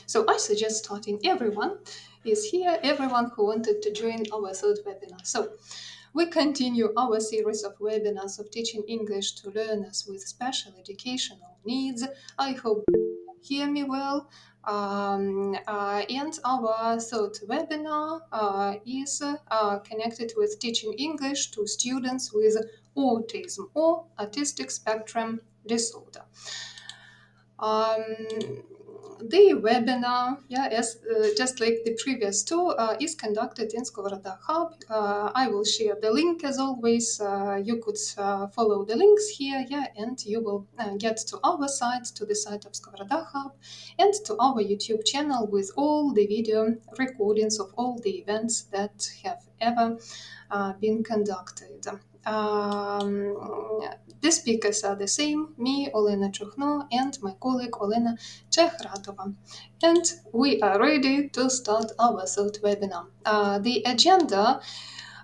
So I suggest starting. Everyone is here, everyone who wanted to join our third webinar. So we continue our series of webinars of teaching English to learners with special educational needs. I hope you can hear me well. And our third webinar is connected with teaching English to students with autism or autistic spectrum disorder. The webinar, just like the previous two, is conducted in Skovoroda Hub. I will share the link as always. You could follow the links here, and you will get to our site, to the site of Skovoroda Hub, and to our YouTube channel with all the video recordings of all the events that have ever been conducted. The speakers are the same, me, Olena Чухно, and my colleague Olena Chehratova. And we are ready to start our third webinar. The agenda,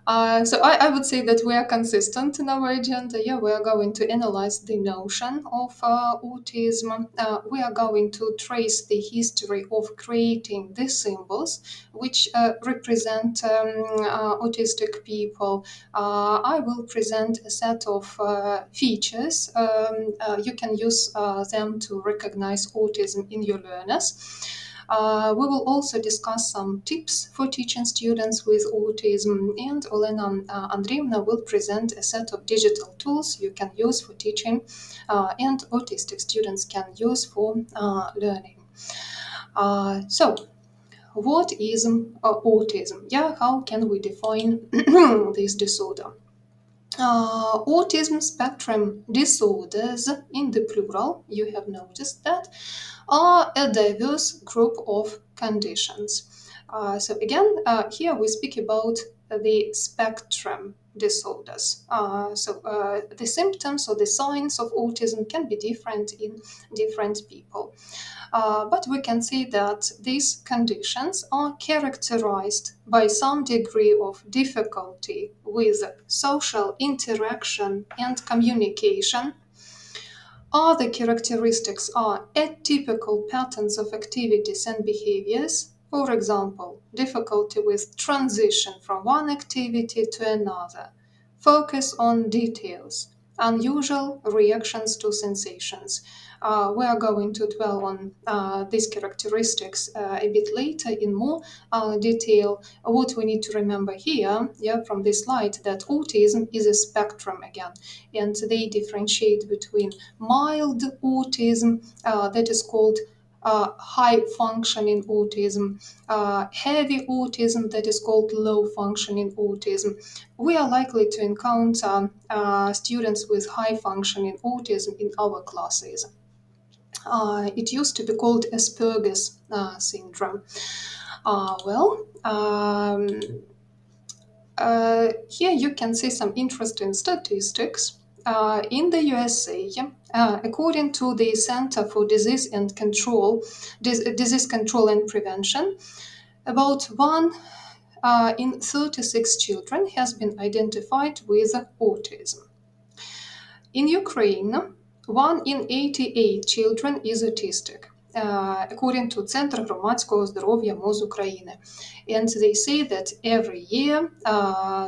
so I would say that we are consistent in our agenda. We are going to analyze the notion of autism. We are going to trace the history of creating the symbols which represent autistic people. I will present a set of features. You can use them to recognize autism in your learners. We will also discuss some tips for teaching students with autism, and Olena Andreevna will present a set of digital tools you can use for teaching and autistic students can use for learning. So, what is autism? How can we define this disorder? Autism spectrum disorders, in the plural, you have noticed that, are a diverse group of conditions. So again, here we speak about the spectrum disorders. The symptoms or the signs of autism can be different in different people. But we can see that these conditions are characterized by some degree of difficulty with social interaction and communication. Other characteristics are atypical patterns of activities and behaviors. For example, difficulty with transition from one activity to another, focus on details, unusual reactions to sensations. We are going to dwell on these characteristics a bit later in more detail. What we need to remember here, from this slide, that autism is a spectrum again, and they differentiate between mild autism, that is called high-functioning autism, heavy autism, that is called low-functioning autism. We are likely to encounter students with high-functioning autism in our classes. It used to be called Asperger's syndrome. Here you can see some interesting statistics. In the USA, according to the Center for Disease Control and Prevention, about 1 in 36 children has been identified with autism. In Ukraine, 1 in 88 children is autistic, according to Центр громадського здоров'я МОЗ України. And they say that every year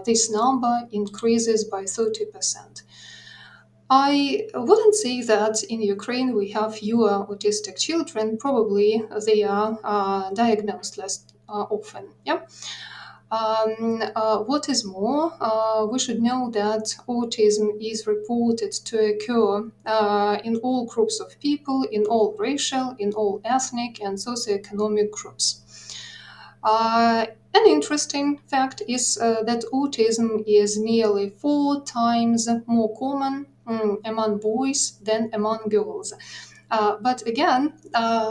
this number increases by 30%. I wouldn't say that in Ukraine we have fewer autistic children. Probably they are diagnosed less often. What is more, we should know that autism is reported to occur in all groups of people, in all racial, in all ethnic and socioeconomic groups. An interesting fact is that autism is nearly 4 times more common among boys than among girls. But again,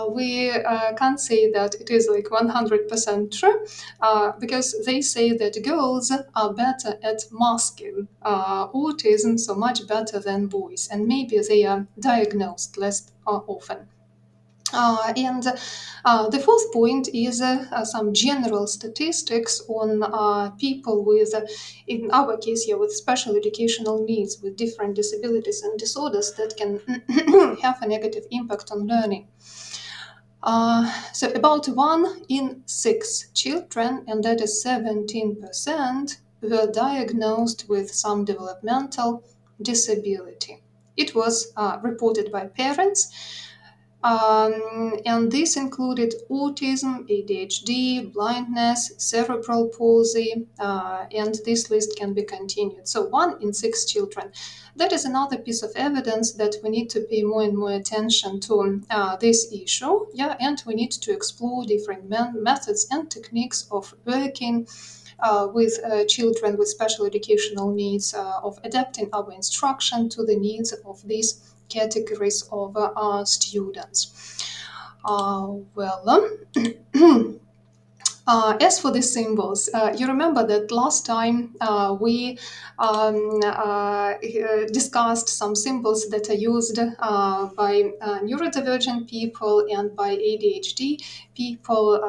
we can't say that it is like 100% true, because they say that girls are better at masking autism, so much better than boys, and maybe they are diagnosed less often. The fourth point is some general statistics on people with, in our case, with special educational needs, with different disabilities and disorders that can have a negative impact on learning. So about 1 in 6 children, and that is 17%, were diagnosed with some developmental disability. It was reported by parents, and this included autism, ADHD, blindness, cerebral palsy, and this list can be continued. So 1 in 6 children. That is another piece of evidence that we need to pay more and more attention to this issue, and we need to explore different methods and techniques of working with children with special educational needs, of adapting our instruction to the needs of these categories of students. As for the symbols, you remember that last time we discussed some symbols that are used by neurodivergent people and by ADHD people,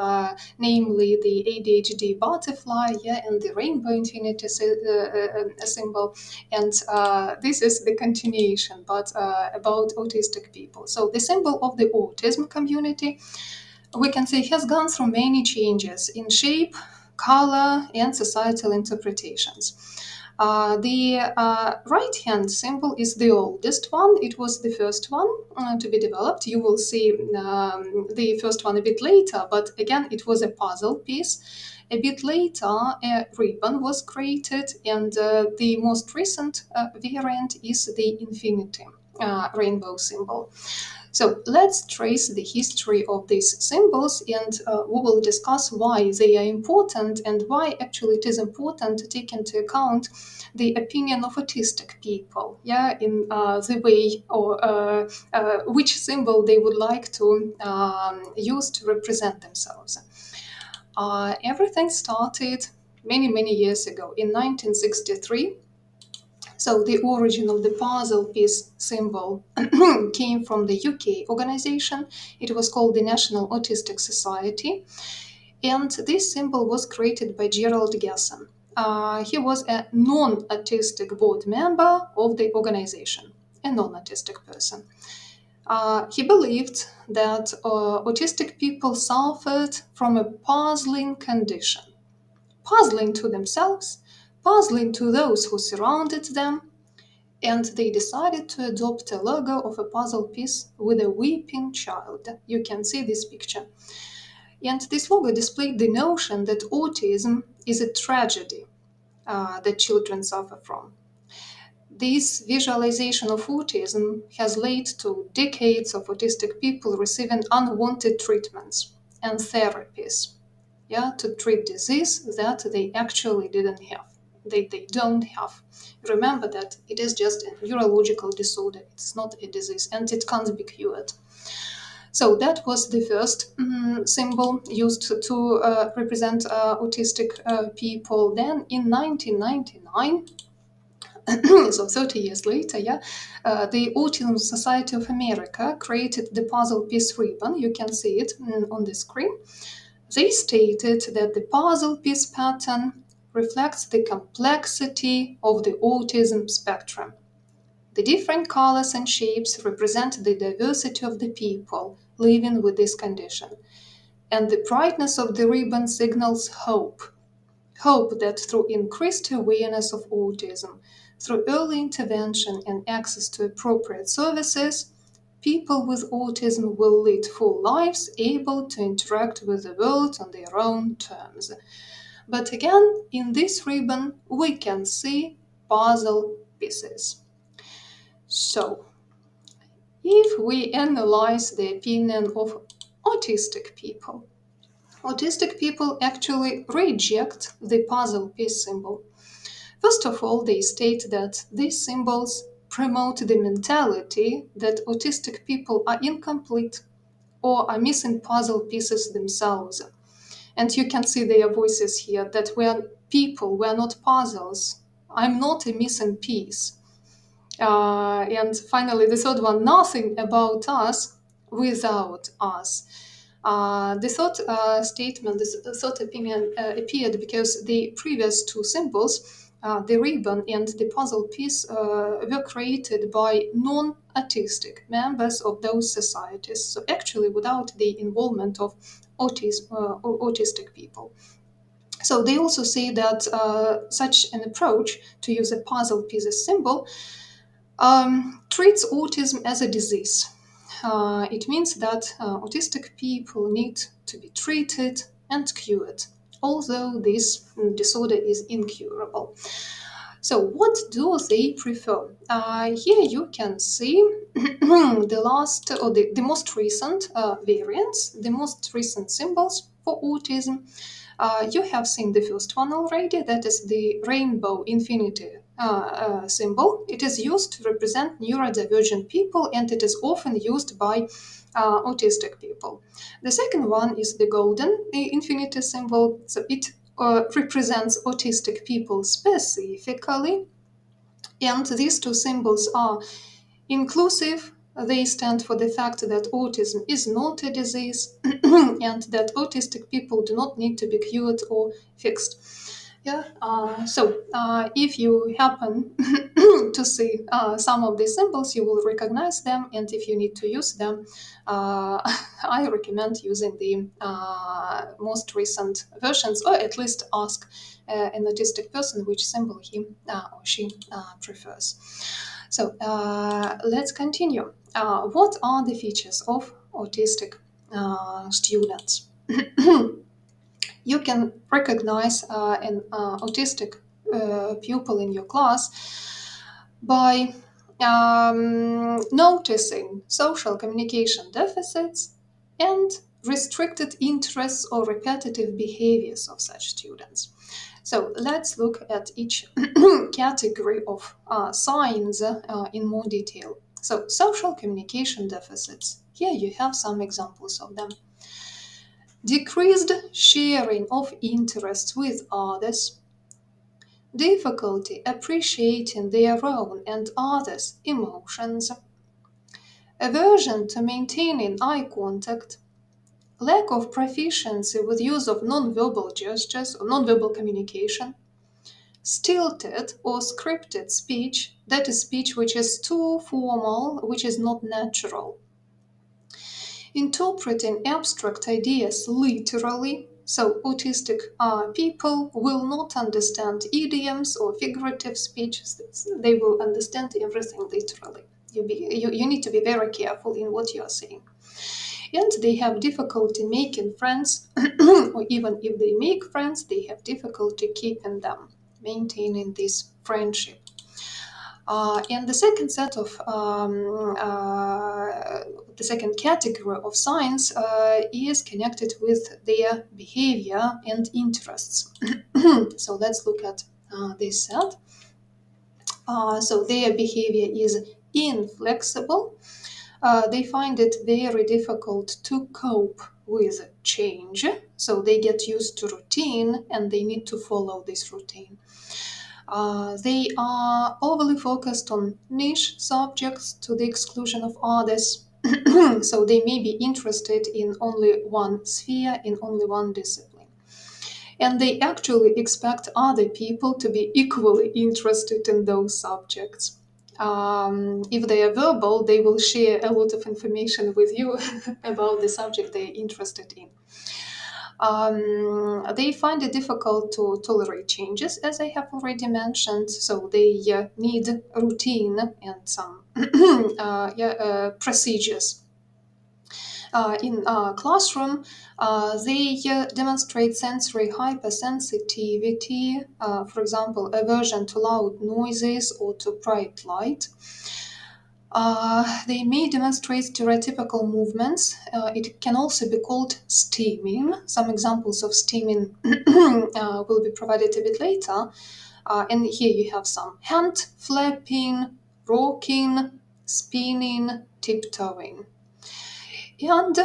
namely the ADHD butterfly, and the rainbow infinity symbol. And this is the continuation, but about autistic people. So the symbol of the autism community, we can say, has gone through many changes in shape, color, and societal interpretations. The right-hand symbol is the oldest one. It was the first one to be developed. You will see the first one a bit later, but again, it was a puzzle piece. A bit later, a ribbon was created, and the most recent variant is the infinity rainbow symbol. So let's trace the history of these symbols, and we will discuss why they are important and why actually it is important to take into account the opinion of autistic people, in the way or which symbol they would like to use to represent themselves. Everything started many years ago, in 1963. So the origin of the puzzle piece symbol came from the UK organization. It was called the National Autistic Society. And this symbol was created by Gerald Gesson. He was a non-autistic board member of the organization, a non-autistic person. He believed that autistic people suffered from a puzzling condition, puzzling to themselves, puzzling to those who surrounded them, and they decided to adopt a logo of a puzzle piece with a weeping child. You can see this picture. And this logo displayed the notion that autism is a tragedy that children suffer from. This visualization of autism has led to decades of autistic people receiving unwanted treatments and therapies, to treat disease that they actually didn't have. They don't have. Remember that it is just a neurological disorder. It's not a disease, and it can't be cured. So that was the first symbol used to represent autistic people. Then in 1999, so 30 years later, the Autism Society of America created the puzzle piece ribbon. You can see it on the screen. They stated that the puzzle piece pattern reflects the complexity of the autism spectrum. The different colors and shapes represent the diversity of the people living with this condition. And the brightness of the ribbon signals hope. Hope that through increased awareness of autism, through early intervention and access to appropriate services, people with autism will lead full lives, able to interact with the world on their own terms. But again, in this ribbon, we can see puzzle pieces. So, if we analyze the opinion of autistic people actually reject the puzzle piece symbol. First of all, they state that these symbols promote the mentality that autistic people are incomplete or are missing puzzle pieces themselves. And you can see their voices here, that we are people, we are not puzzles. I'm not a missing piece. And finally, the third one, nothing about us without us. The third statement, this third opinion appeared because the previous two symbols the ribbon and the puzzle piece were created by non-autistic members of those societies, so actually without the involvement of autistic people. So they also say that such an approach to use a puzzle piece as symbol treats autism as a disease. It means that autistic people need to be treated and cured, although this disorder is incurable. So what do they prefer? Here you can see the most recent variants, the most recent symbols for autism. You have seen the first one already, that is the rainbow infinity symbol. It is used to represent neurodivergent people, and it is often used by autistic people. The second one is the golden infinity symbol, so it represents autistic people specifically, and these two symbols are inclusive. They stand for the fact that autism is not a disease and that autistic people do not need to be cured or fixed. Yeah. So if you happen to see some of these symbols, you will recognize them, and if you need to use them, I recommend using the most recent versions, or at least ask an autistic person which symbol he or she prefers. So let's continue. What are the features of autistic students? You can recognize an autistic pupil in your class by noticing social communication deficits and restricted interests or repetitive behaviors of such students. So let's look at each category of signs in more detail. So social communication deficits. Here you have some examples of them. Decreased sharing of interests with others, difficulty appreciating their own and others' emotions, aversion to maintaining eye contact, lack of proficiency with use of non-verbal gestures or non-verbal communication, stilted or scripted speech, that is speech which is too formal, which is not natural, interpreting abstract ideas literally, so autistic people will not understand idioms or figurative speech, they will understand everything literally. You need to be very careful in what you are saying. And they have difficulty making friends, or even if they make friends, they have difficulty keeping them, maintaining this friendship. And the second set of the second category of signs is connected with their behavior and interests. So let's look at this set. So their behavior is inflexible. They find it very difficult to cope with change. So they get used to routine and they need to follow this routine. They are overly focused on niche subjects to the exclusion of others. So they may be interested in only one sphere, in only one discipline. And they actually expect other people to be equally interested in those subjects. If they are verbal, they will share a lot of information with you about the subject they are interested in. They find it difficult to tolerate changes, as I have already mentioned, so they need routine and some procedures. In classroom, they demonstrate sensory hypersensitivity, for example, aversion to loud noises or to bright light. They may demonstrate stereotypical movements. It can also be called steaming. Some examples of steaming will be provided a bit later. And here you have some: hand flapping, rocking, spinning, tiptoeing. And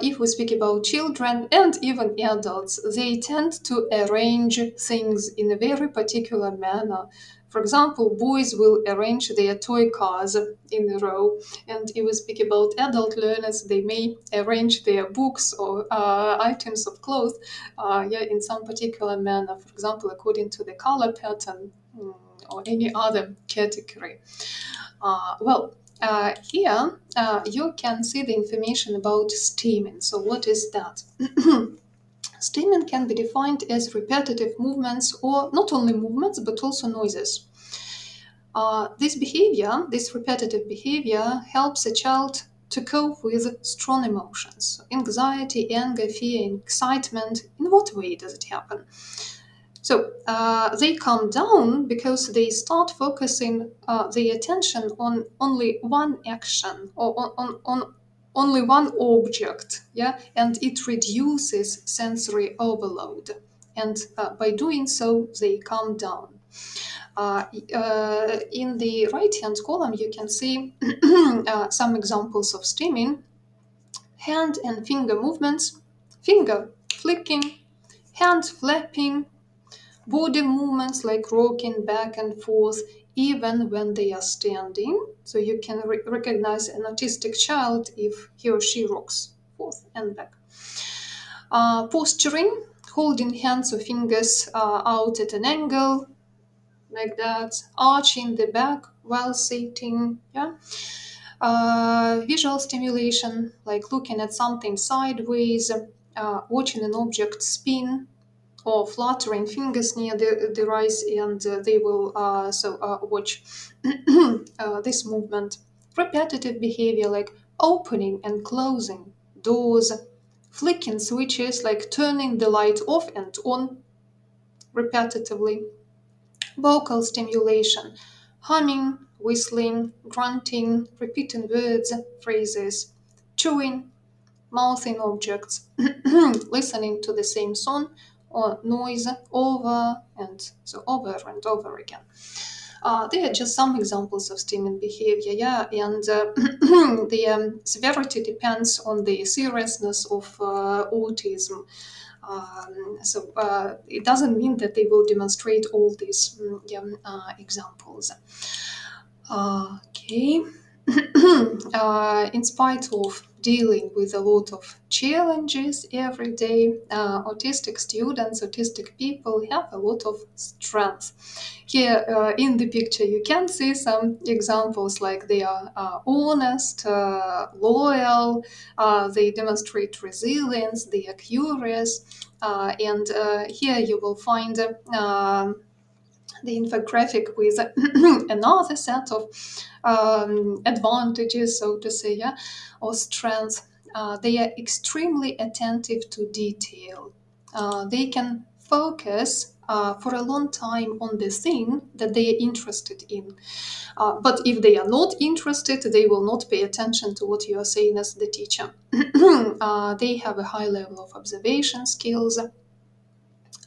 if we speak about children and even adults, they tend to arrange things in a very particular manner. For example, boys will arrange their toy cars in a row. And if we speak about adult learners, they may arrange their books or items of clothes in some particular manner. For example, according to the color pattern or any other category. Here you can see the information about stemming. So what is that? Stemming can be defined as repetitive movements, or not only movements but also noises. This behavior, this repetitive behavior, helps a child to cope with strong emotions. So anxiety, anger, fear, excitement. In what way does it happen? So they calm down because they start focusing their attention on only one action, or on only one object, yeah, and it reduces sensory overload. And by doing so, they calm down. In the right-hand column, you can see some examples of stemming. Hand and finger movements, finger flicking, hand flapping, body movements like rocking back and forth even when they are standing. So you can recognize an autistic child if he or she rocks forth and back. Posturing, holding hands or fingers out at an angle, like that, arching the back while sitting, yeah. Visual stimulation, like looking at something sideways, watching an object spin, or fluttering fingers near the eyes, and they will watch this movement. Repetitive behavior like opening and closing doors, flicking switches like turning the light off and on repetitively. Vocal stimulation, humming, whistling, grunting, repeating words, phrases, chewing, mouthing objects, listening to the same song or noise over and over again. They are just some examples of stemming behavior, yeah, and the severity depends on the seriousness of autism. It doesn't mean that they will demonstrate all these examples. Okay. In spite of dealing with a lot of challenges every day, autistic students, autistic people have a lot of strengths. Here in the picture you can see some examples, like they are honest, loyal, they demonstrate resilience, they are curious, and here you will find the infographic with another set of advantages, so to say, yeah, or strengths. They are extremely attentive to detail. They can focus for a long time on the thing that they are interested in. But if they are not interested, they will not pay attention to what you are saying as the teacher. They have a high level of observation skills.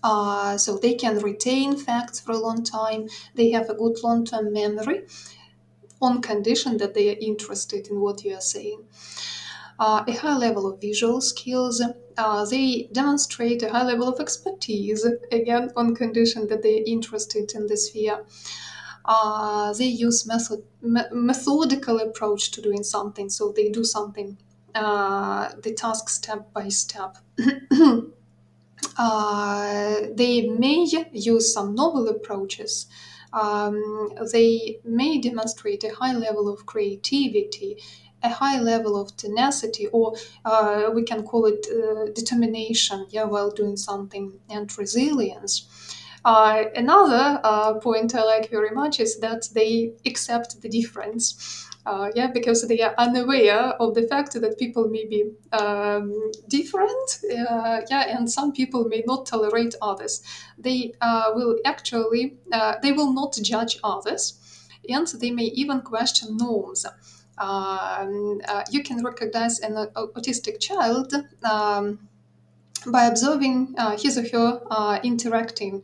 So they can retain facts for a long time. They have a good long-term memory on condition that they are interested in what you are saying. A high level of visual skills. They demonstrate a high level of expertise, again, on condition that they are interested in the sphere. They use methodical approach to doing something, so they do something, the task step by step. They may use some novel approaches. They may demonstrate a high level of creativity, a high level of tenacity, or we can call it determination, yeah, while doing something, and resilience. Another point I like very much is that they accept the difference. Because they are unaware of the fact that people may be different, and some people may not tolerate others. They will actually, they will not judge others, and they may even question norms. You can recognize an autistic child by observing his or her interaction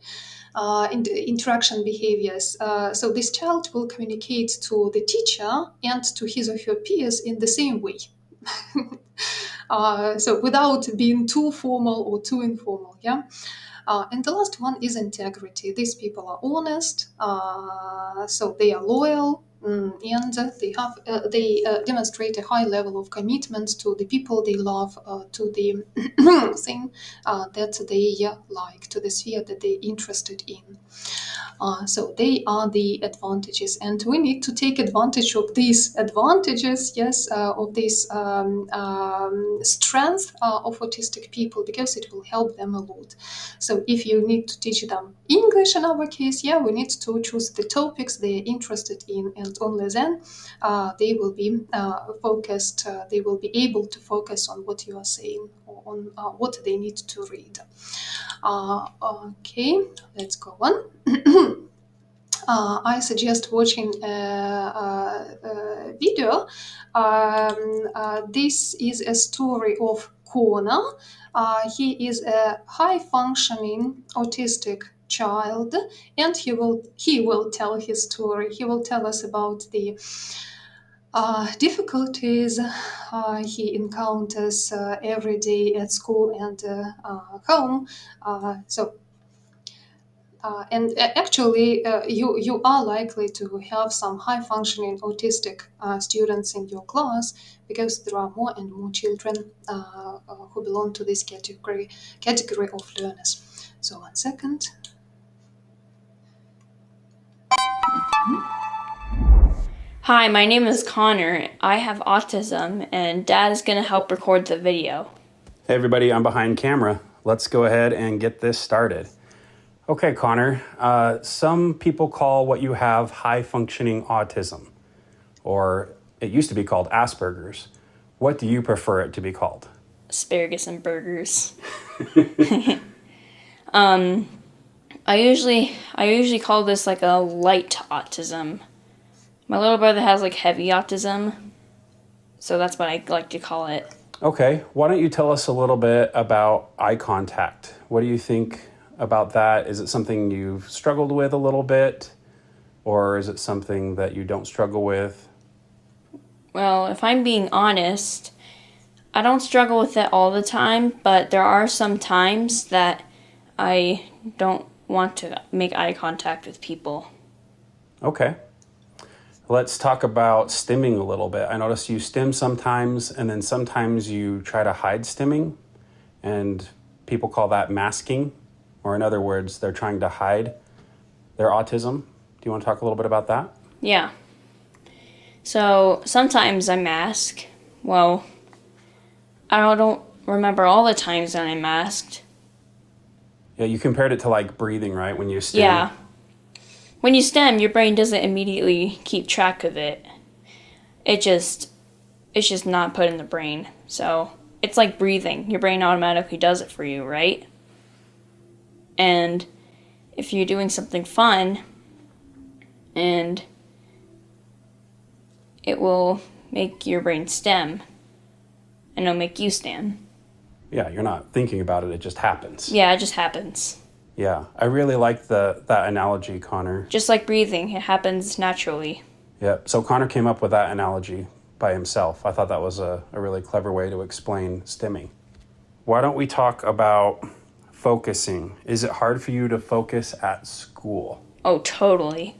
behaviors. So this child will communicate to the teacher and to his or her peers in the same way. So without being too formal or too informal, yeah. And the last one is integrity. These people are honest, so they are loyal, and they demonstrate a high level of commitment to the people they love, to the thing that they like, to the sphere that they're interested in. So they are the advantages, and we need to take advantage of these advantages, yes, of this strength of autistic people, because it will help them a lot. So if you need to teach them English in our case, yeah, we need to choose the topics they're interested in, and only then they will be focused, they will be able to focus on what you are saying, or on what they need to read. Okay, let's go on. I suggest watching a video. This is a story of Connor. He is a high-functioning autistic child, and he will tell his story. He will tell us about the difficulties he encounters every day at school and home. And actually, you are likely to have some high-functioning autistic students in your class, because there are more and more children who belong to this category of learners. So 1 second. Hi, my name is Connor. I have autism, and Dad is going to help record the video. Hey everybody, I'm behind camera. Let's go ahead and get this started. Okay, Connor, some people call what you have high-functioning autism, or it used to be called Asperger's. What do you prefer it to be called? Asparagus and burgers. I usually call this like a light autism. My little brother has like heavy autism, so that's what I like to call it. Okay, why don't you tell us a little bit about eye contact? What do you think about that? Is it something you've struggled with a little bit, or is it something that you don't struggle with? Well, if I'm being honest, I don't struggle with it all the time, but there are some times that I don't want to make eye contact with people. Okay. Let's talk about stimming a little bit. I notice you stim sometimes, and then sometimes you try to hide stimming, and people call that masking, or in other words, they're trying to hide their autism. Do you want to talk a little bit about that? Yeah. So sometimes I mask. Well, I don't remember all the times that I masked. Yeah, you compared it to like breathing, right? When you stim. Yeah. When you stim, your brain doesn't immediately keep track of it. It's just not put in the brain. So it's like breathing. Your brain automatically does it for you, right? And if you're doing something fun, and it will make your brain stem, and it'll make you stem. Yeah, you're not thinking about it, it just happens. Yeah, it just happens. Yeah, I really like that analogy, Connor. Just like breathing, it happens naturally. Yeah, so Connor came up with that analogy by himself. I thought that was a really clever way to explain stimming. Why don't we talk about focusing? Is it hard for you to focus at school? Oh, totally.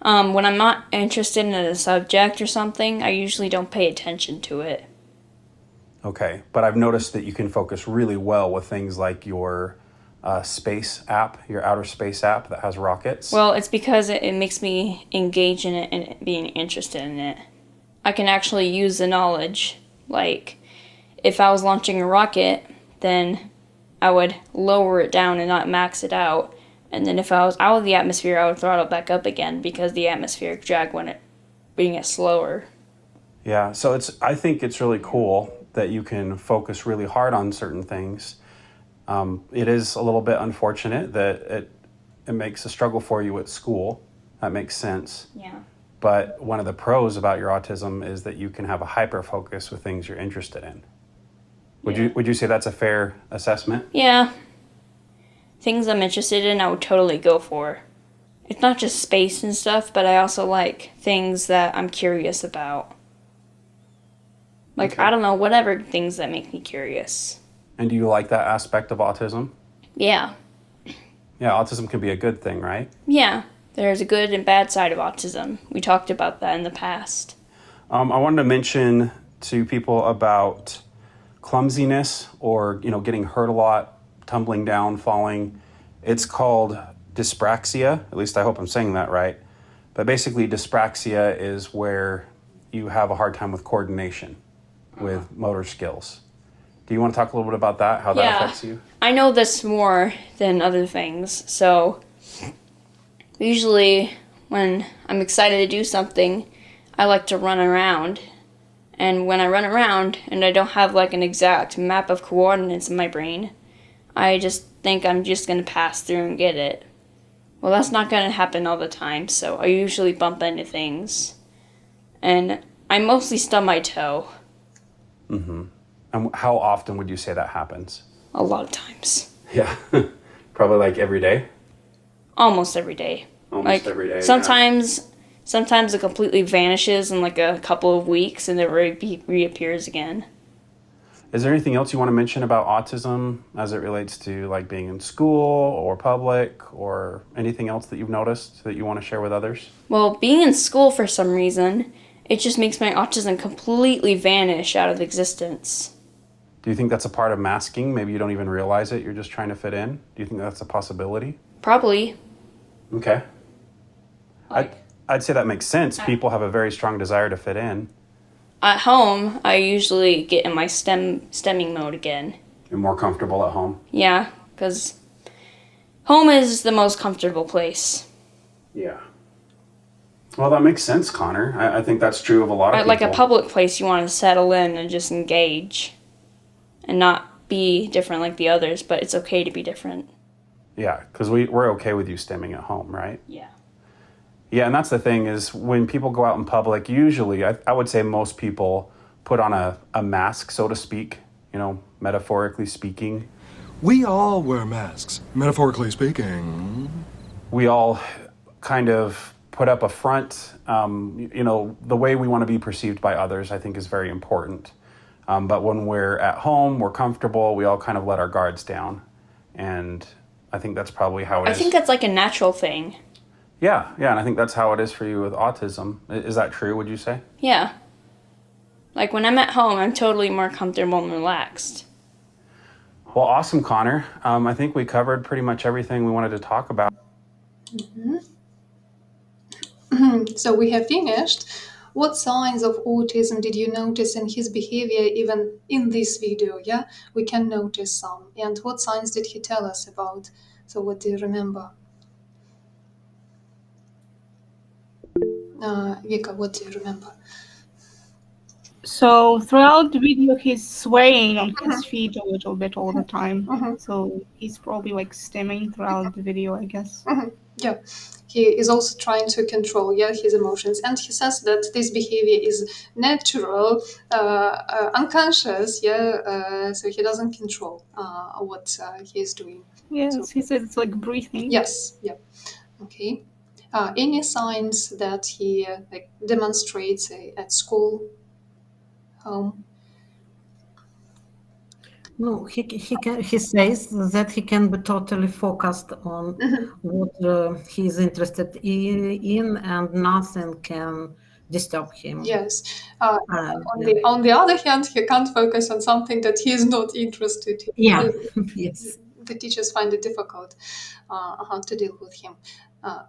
When I'm not interested in a subject or something, I usually don't pay attention to it. Okay, but I've noticed that you can focus really well with things like your space app, your outer space app that has rockets. Well, it's because it makes me engage in it and being interested in it. I can actually use the knowledge. Like, if I was launching a rocket, then I would lower it down and not max it out. And then if I was out of the atmosphere, I would throttle it back up again, because the atmospheric drag when it being it slower. Yeah, so I think it's really cool that you can focus really hard on certain things. It is a little bit unfortunate that it makes a struggle for you at school. That makes sense. Yeah. But one of the pros about your autism is that you can have a hyper focus with things you're interested in. Would you say that's a fair assessment? Yeah. Things I'm interested in, I would totally go for. It's not just space and stuff, but I also like things that I'm curious about. Like, okay. I don't know, whatever things that make me curious. And do you like that aspect of autism? Yeah. Yeah, autism can be a good thing, right? Yeah. there's a good and bad side of autism. We talked about that in the past. I wanted to mention to people about clumsiness or, getting hurt a lot, tumbling down, falling. It's called dyspraxia. At least I hope I'm saying that right. But basically, dyspraxia is where you have a hard time with coordination, with motor skills. Do you want to talk a little bit about that, how that affects you? I know this more than other things. So usually when I'm excited to do something, I like to run around. And when I run around and I don't have like an exact map of coordinates in my brain, I just think I'm just going to pass through and get it. Well, that's not going to happen all the time, so I usually bump into things. And I mostly stub my toe. Mm-hmm. And how often would you say that happens? A lot of times. Yeah. Probably like every day? Almost every day. Almost every day. Sometimes it completely vanishes in like a couple of weeks and it reappears again. Is there anything else you want to mention about autism as it relates to like being in school or public or anything else that you've noticed that you want to share with others? Well, being in school for some reason, it just makes my autism completely vanish out of existence. Do you think that's a part of masking? Maybe you don't even realize it. You're just trying to fit in. Do you think that's a possibility? Probably. Okay. I'd say that makes sense. People have a very strong desire to fit in. At home, I usually get in my stemming mode again. You're more comfortable at home? Yeah, because home is the most comfortable place. Yeah. Well, that makes sense, Connor. I think that's true of a lot of people. Like a public place, you want to settle in and just engage and not be different like the others, but it's okay to be different. Yeah, because we're okay with you stemming at home, right? Yeah. Yeah, and that's the thing is when people go out in public, usually, I would say most people put on a mask, so to speak, metaphorically speaking. We all wear masks, metaphorically speaking. We all kind of put up a front. The way we want to be perceived by others, I think, is very important. But when we're at home, we're comfortable, we all kind of let our guards down. And I think that's probably how it is. I think that's like a natural thing. Yeah, and I think that's how it is for you with autism. Is that true, would you say? Yeah. Like when I'm at home, I'm totally more comfortable and relaxed. Well, awesome, Connor. I think we covered pretty much everything we wanted to talk about. Mm-hmm. So we have finished. What signs of autism did you notice in his behavior even in this video? Yeah, we can notice some. And what signs did he tell us about? So what do you remember? Vika, what do you remember? So throughout the video, he's swaying on his feet a little bit all the time. So he's probably like stimming throughout the video, I guess. Yeah, he is also trying to control his emotions, and he says that this behavior is natural, unconscious. So he doesn't control what he is doing. Yes, so, he said it's like breathing. Yes. Yeah. Okay. Any signs that he demonstrates at school, home? No, he says that he can be totally focused on what he is interested in, and nothing can disturb him. Yes. On the other hand, he can't focus on something that he is not interested in. Yeah. Yes. The teachers find it difficult to deal with him.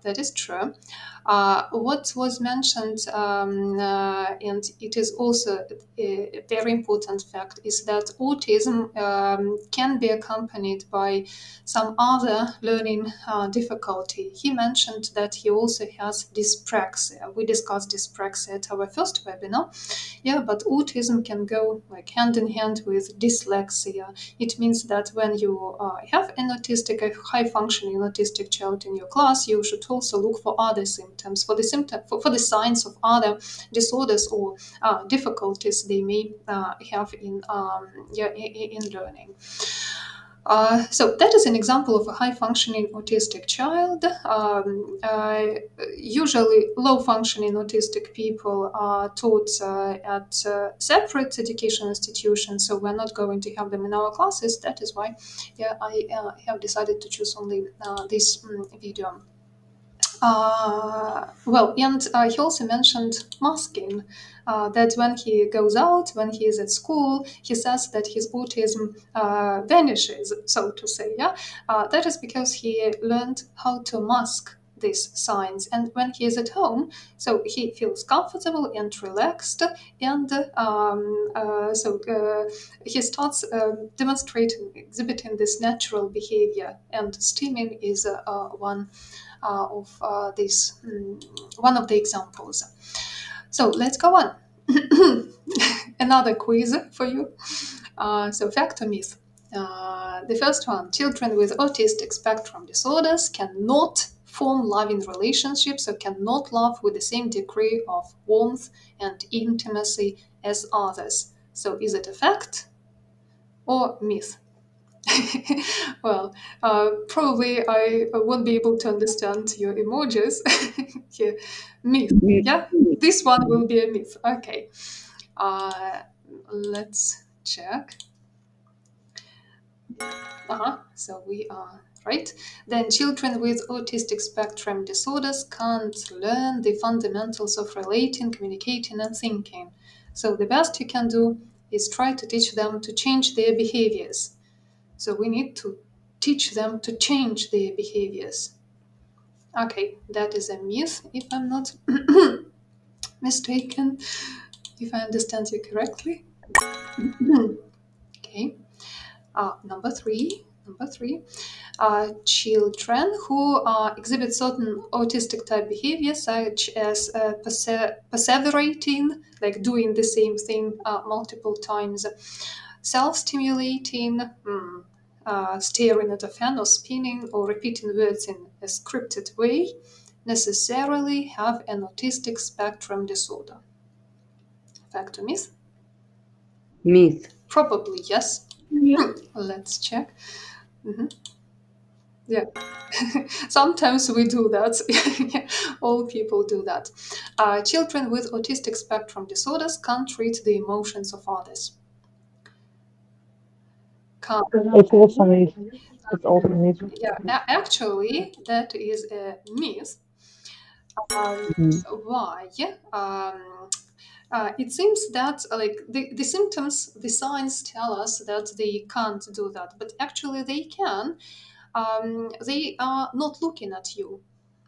That is true. What was mentioned, and it is also a very important fact, is that autism can be accompanied by some other learning difficulty. He mentioned that he also has dyspraxia. We discussed dyspraxia at our first webinar. Yeah, but autism can go hand in hand with dyslexia. It means that when you have a high-functioning autistic child in your class, you should also look for other symptoms, for the signs of other disorders or difficulties they may have in learning. So that is an example of a high-functioning autistic child. Usually low-functioning autistic people are taught at separate education institutions, so we're not going to have them in our classes. That is why I have decided to choose only this video. Well, and he also mentioned masking, that when he goes out, when he is at school, he says that his autism vanishes, so to say. Yeah, that is because he learned how to mask these signs, and when he is at home, so he feels comfortable and relaxed, and he starts demonstrating, exhibiting this natural behavior, and stimming is one of one of the examples. So let's go on. Another quiz for you. So fact or myth? The first one: children with autistic spectrum disorders cannot form loving relationships or cannot love with the same degree of warmth and intimacy as others. So is it a fact or myth? Well, probably I won't be able to understand your emojis here. Myth. Yeah, this one will be a myth. Okay. Let's check. So we are right. Then children with autistic spectrum disorders can't learn the fundamentals of relating, communicating, and thinking. So the best you can do is try to teach them to change their behaviors. So we need to teach them to change their behaviors. Okay, that is a myth, if I'm not mistaken, if I understand you correctly. Okay. Number three. Children who exhibit certain autistic type behaviors, such as perseverating, like doing the same thing multiple times, self-stimulating, staring at a fan or spinning or repeating words in a scripted way, necessarily have an autistic spectrum disorder. Fact or myth? Myth. Probably yes. Yeah. Let's check. Yeah. Sometimes we do that. All people do that. Children with autistic spectrum disorders can't read the emotions of others. Can't. It's also myth. It's also myth. Yeah, actually, that is a myth. Why? It seems that the symptoms, the signs tell us that they can't do that, but actually they can. They are not looking at you.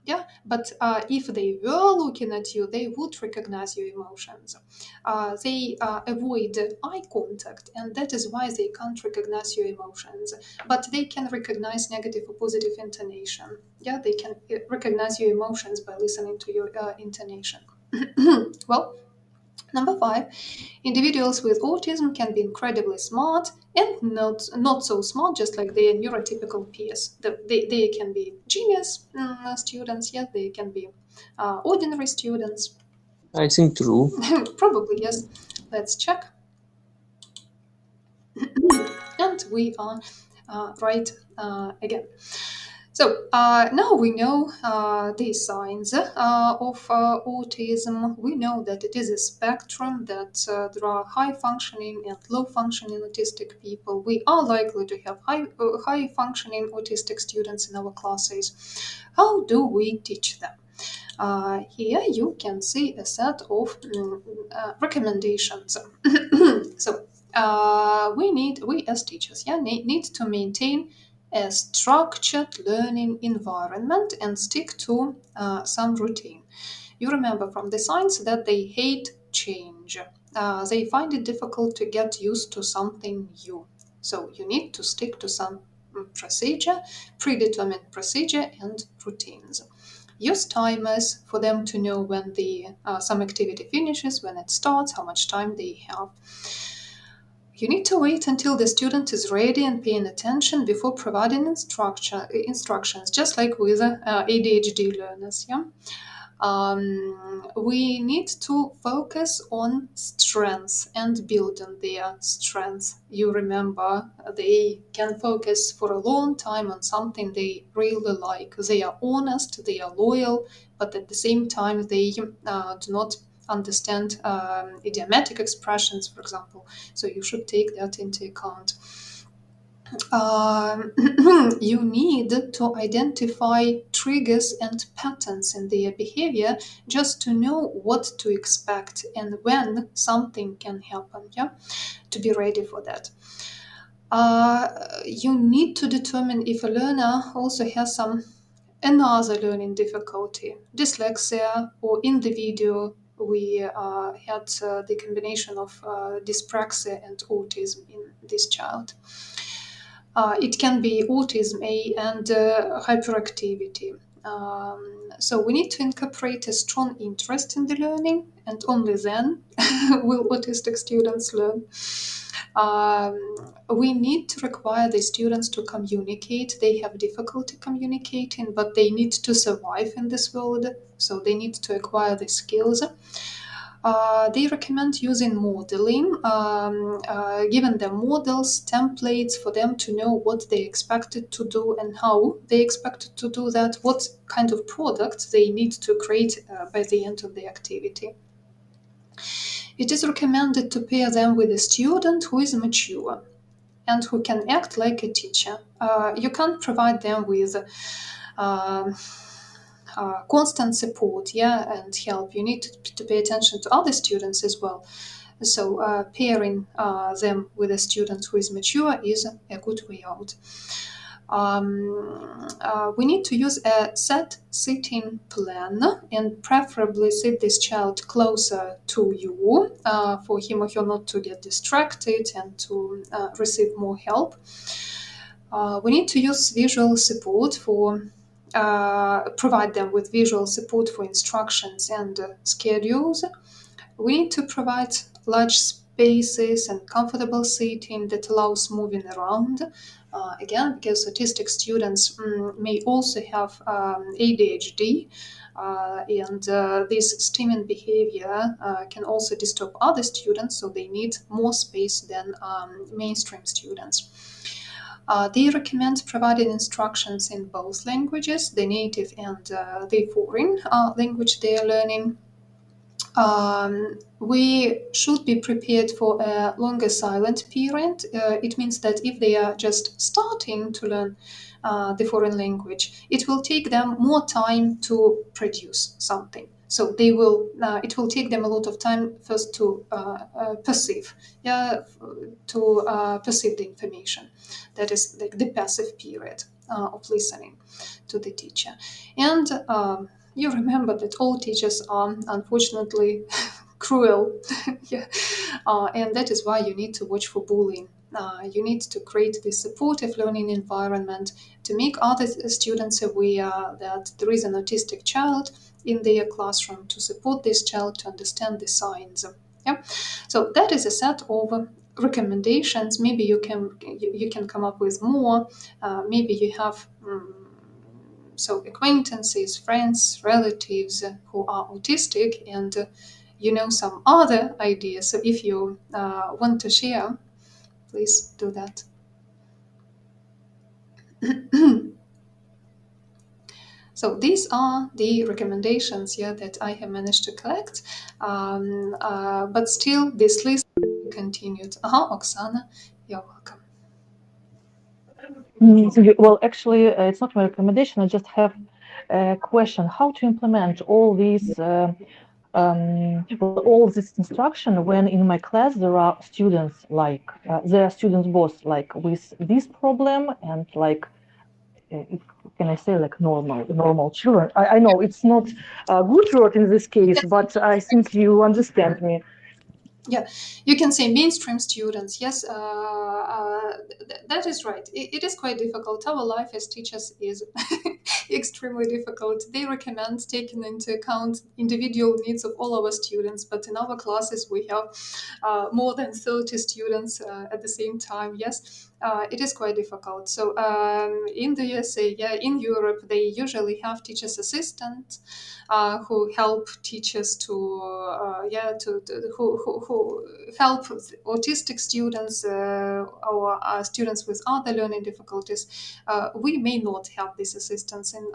Yeah, but if they were looking at you, they would recognize your emotions. They avoid eye contact, and that is why they can't recognize your emotions. But they can recognize negative or positive intonation. Yeah, they can recognize your emotions by listening to your intonation. Well, number 5, individuals with autism can be incredibly smart and not so smart, just like their neurotypical peers. They can be genius students, yeah, they can be ordinary students. I think true. Probably yes. Let's check. And we are right again. So now we know the signs of autism. We know that it is a spectrum, that there are high-functioning and low-functioning autistic people. We are likely to have high-functioning autistic students in our classes. How do we teach them? Here you can see a set of recommendations. So we as teachers need to maintain a structured learning environment and stick to some routine. You remember from the signs that they hate change. They find it difficult to get used to something new. So you need to stick to some procedure, predetermined procedure and routines. Use timers for them to know when some activity finishes, when it starts, how much time they have. You need to wait until the student is ready and paying attention before providing instructions, just like with ADHD learners. Yeah? We need to focus on strengths and build on their strengths. You remember, they can focus for a long time on something they really like. They are honest, they are loyal, but at the same time they do not understand idiomatic expressions, for example. So you should take that into account. you need to identify triggers and patterns in their behavior just to know what to expect and when something can happen, yeah, to be ready for that. You need to determine if a learner also has another learning difficulty, dyslexia, or in the video we had the combination of dyspraxia and autism in this child. It can be autism A and hyperactivity. So we need to incorporate a strong interest in the learning, and only then will autistic students learn. We need to require the students to communicate. They have difficulty communicating, but they need to survive in this world, so they need to acquire the skills. They recommend using modeling, giving them models, templates for them to know what they expected to do and how they expected to do that, what kind of product they need to create by the end of the activity. It is recommended to pair them with a student who is mature and who can act like a teacher. You can't provide them with constant support, and help. You need to pay attention to other students as well. So pairing them with a student who is mature is a good way out. We need to use a set sitting plan and preferably sit this child closer to you for him or her not to get distracted and to receive more help. We need to use visual support for provide them with visual support for instructions and schedules. We need to provide large spaces and comfortable seating that allows moving around. Again, because autistic students may also have ADHD, and this stimming behavior can also disturb other students, so they need more space than mainstream students. They recommend providing instructions in both languages, the native and the foreign language they are learning. We should be prepared for a longer silent period. It means that if they are just starting to learn the foreign language, it will take them more time to produce something. So they will. It will take them a lot of time first to perceive, perceive the information. That is like the passive period of listening to the teacher. And you remember that all teachers are unfortunately cruel, and that is why you need to watch for bullying. You need to create this supportive learning environment to make other students aware that there is an autistic child in their classroom, to support this child to understand the signs. So that is a set of recommendations. Maybe you can come up with more. Maybe you have acquaintances, friends, relatives who are autistic, and you know some other ideas. So if you want to share, please do that. So these are the recommendations that I have managed to collect, but still this list continued. Oksana, you're welcome. Well, actually, it's not my recommendation. I just have a question: how to implement all these, all this instruction when in my class there are students both like with this problem and like, can I say like normal children? I know it's not a good word in this case, but I think you understand me. Yeah, you can say mainstream students. Yes, that is right. It is quite difficult. Our life as teachers is extremely difficult. They recommend taking into account individual needs of all our students, but in our classes we have more than 30 students at the same time. Yes, it is quite difficult. So in the USA, in Europe, they usually have teachers' assistants who help teachers who help autistic students or students with other learning difficulties. We may not have this assistance in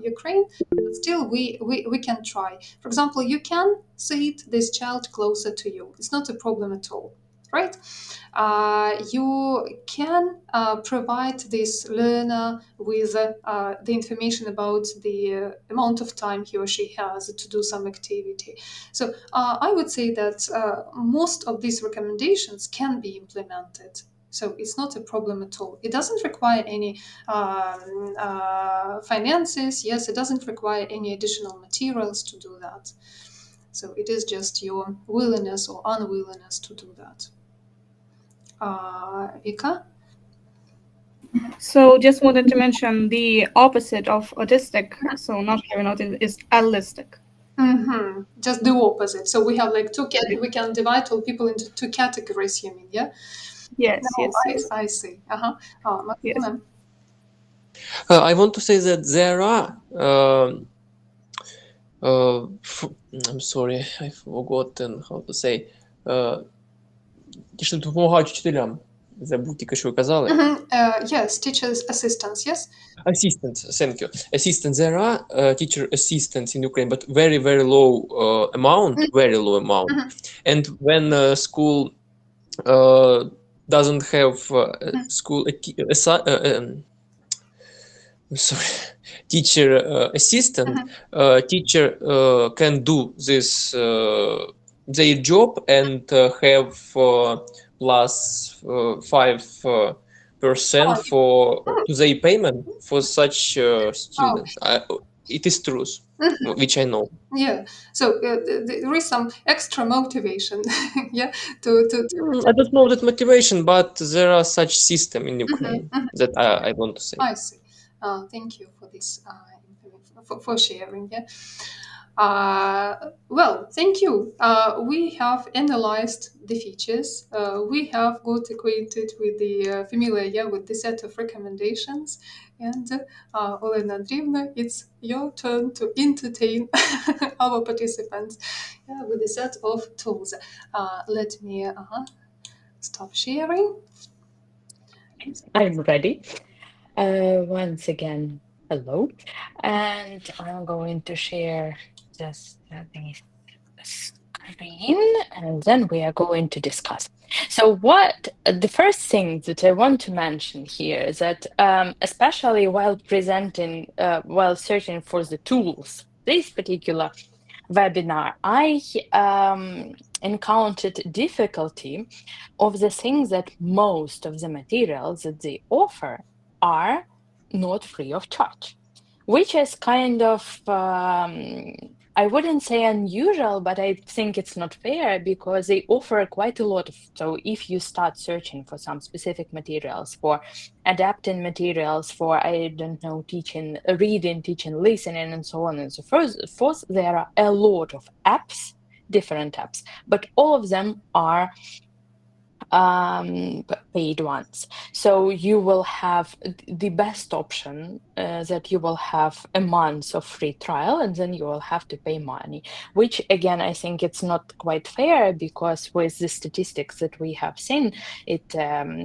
Ukraine, but still we can try. For example, you can sit this child closer to you. It's not a problem at all. Right? you can provide this learner with the information about the amount of time he or she has to do some activity. So I would say that most of these recommendations can be implemented. So it's not a problem at all. It doesn't require any finances. Yes, it doesn't require any additional materials to do that. So it is just your willingness or unwillingness to do that. Vika? So just wanted to mention the opposite of autistic, so not having autism, is allistic. Mm-hmm. Just the opposite. So we have like we can divide all people into two categories, you mean, yeah? Yes, No, yes. I see. Yes. I want to say that there are. I'm sorry, I've forgotten how to say. Ті, що допомагають вчителям. Забув тільки, що ви казали. Yes, teachers' assistants, yes? Assistants, thank you. Assistants, there are teacher assistants in Ukraine, but very, very low amount, very low amount. And when school doesn't have school teacher assistant, teacher can do this their job and have plus 5% for their payment for such students. It is truth, which I know. Yeah, so there is some extra motivation, yeah, to I don't know that motivation, but there are such system in Ukraine that I want to say. I see. Thank you for this for sharing. Yeah. Well, thank you. We have analyzed the features. We have got acquainted with the familiar with the set of recommendations. And Olena Andreevna, it's your turn to entertain our participants with a set of tools. Let me stop sharing. I'm ready. Once again, hello. And I'm going to share just the screen, and then we are going to discuss. So the first thing that I want to mention here is that especially while while searching for the tools, this particular webinar, I encountered difficulty of the things that most of the materials that they offer are not free of charge, which is kind of I wouldn't say unusual, but I think it's not fair because they offer quite a lot of. So if you start searching for some specific materials, for adapting materials, for I don't know, teaching, reading, teaching, listening, and so on and so forth, there are a lot of apps, different apps, but all of them are paid ones. So you will have the best option that you will have a month of free trial, and then you will have to pay money, which again, I think it's not quite fair because with the statistics that we have seen, it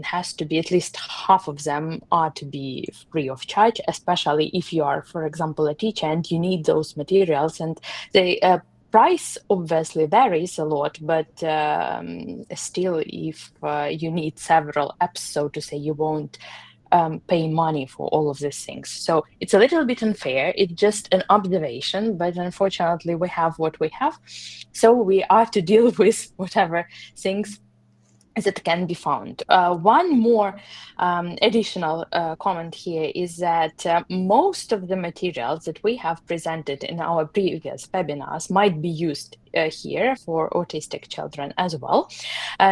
has to be at least half of them are to be free of charge, especially if you are, for example, a teacher and you need those materials, and they price obviously varies a lot, but still, if you need several apps, so to say, you won't pay money for all of these things. So it's a little bit unfair. It's just an observation, but unfortunately, we have what we have. So we are to deal with whatever things that can be found. One more additional comment here is that most of the materials that we have presented in our previous webinars might be used here for autistic children as well,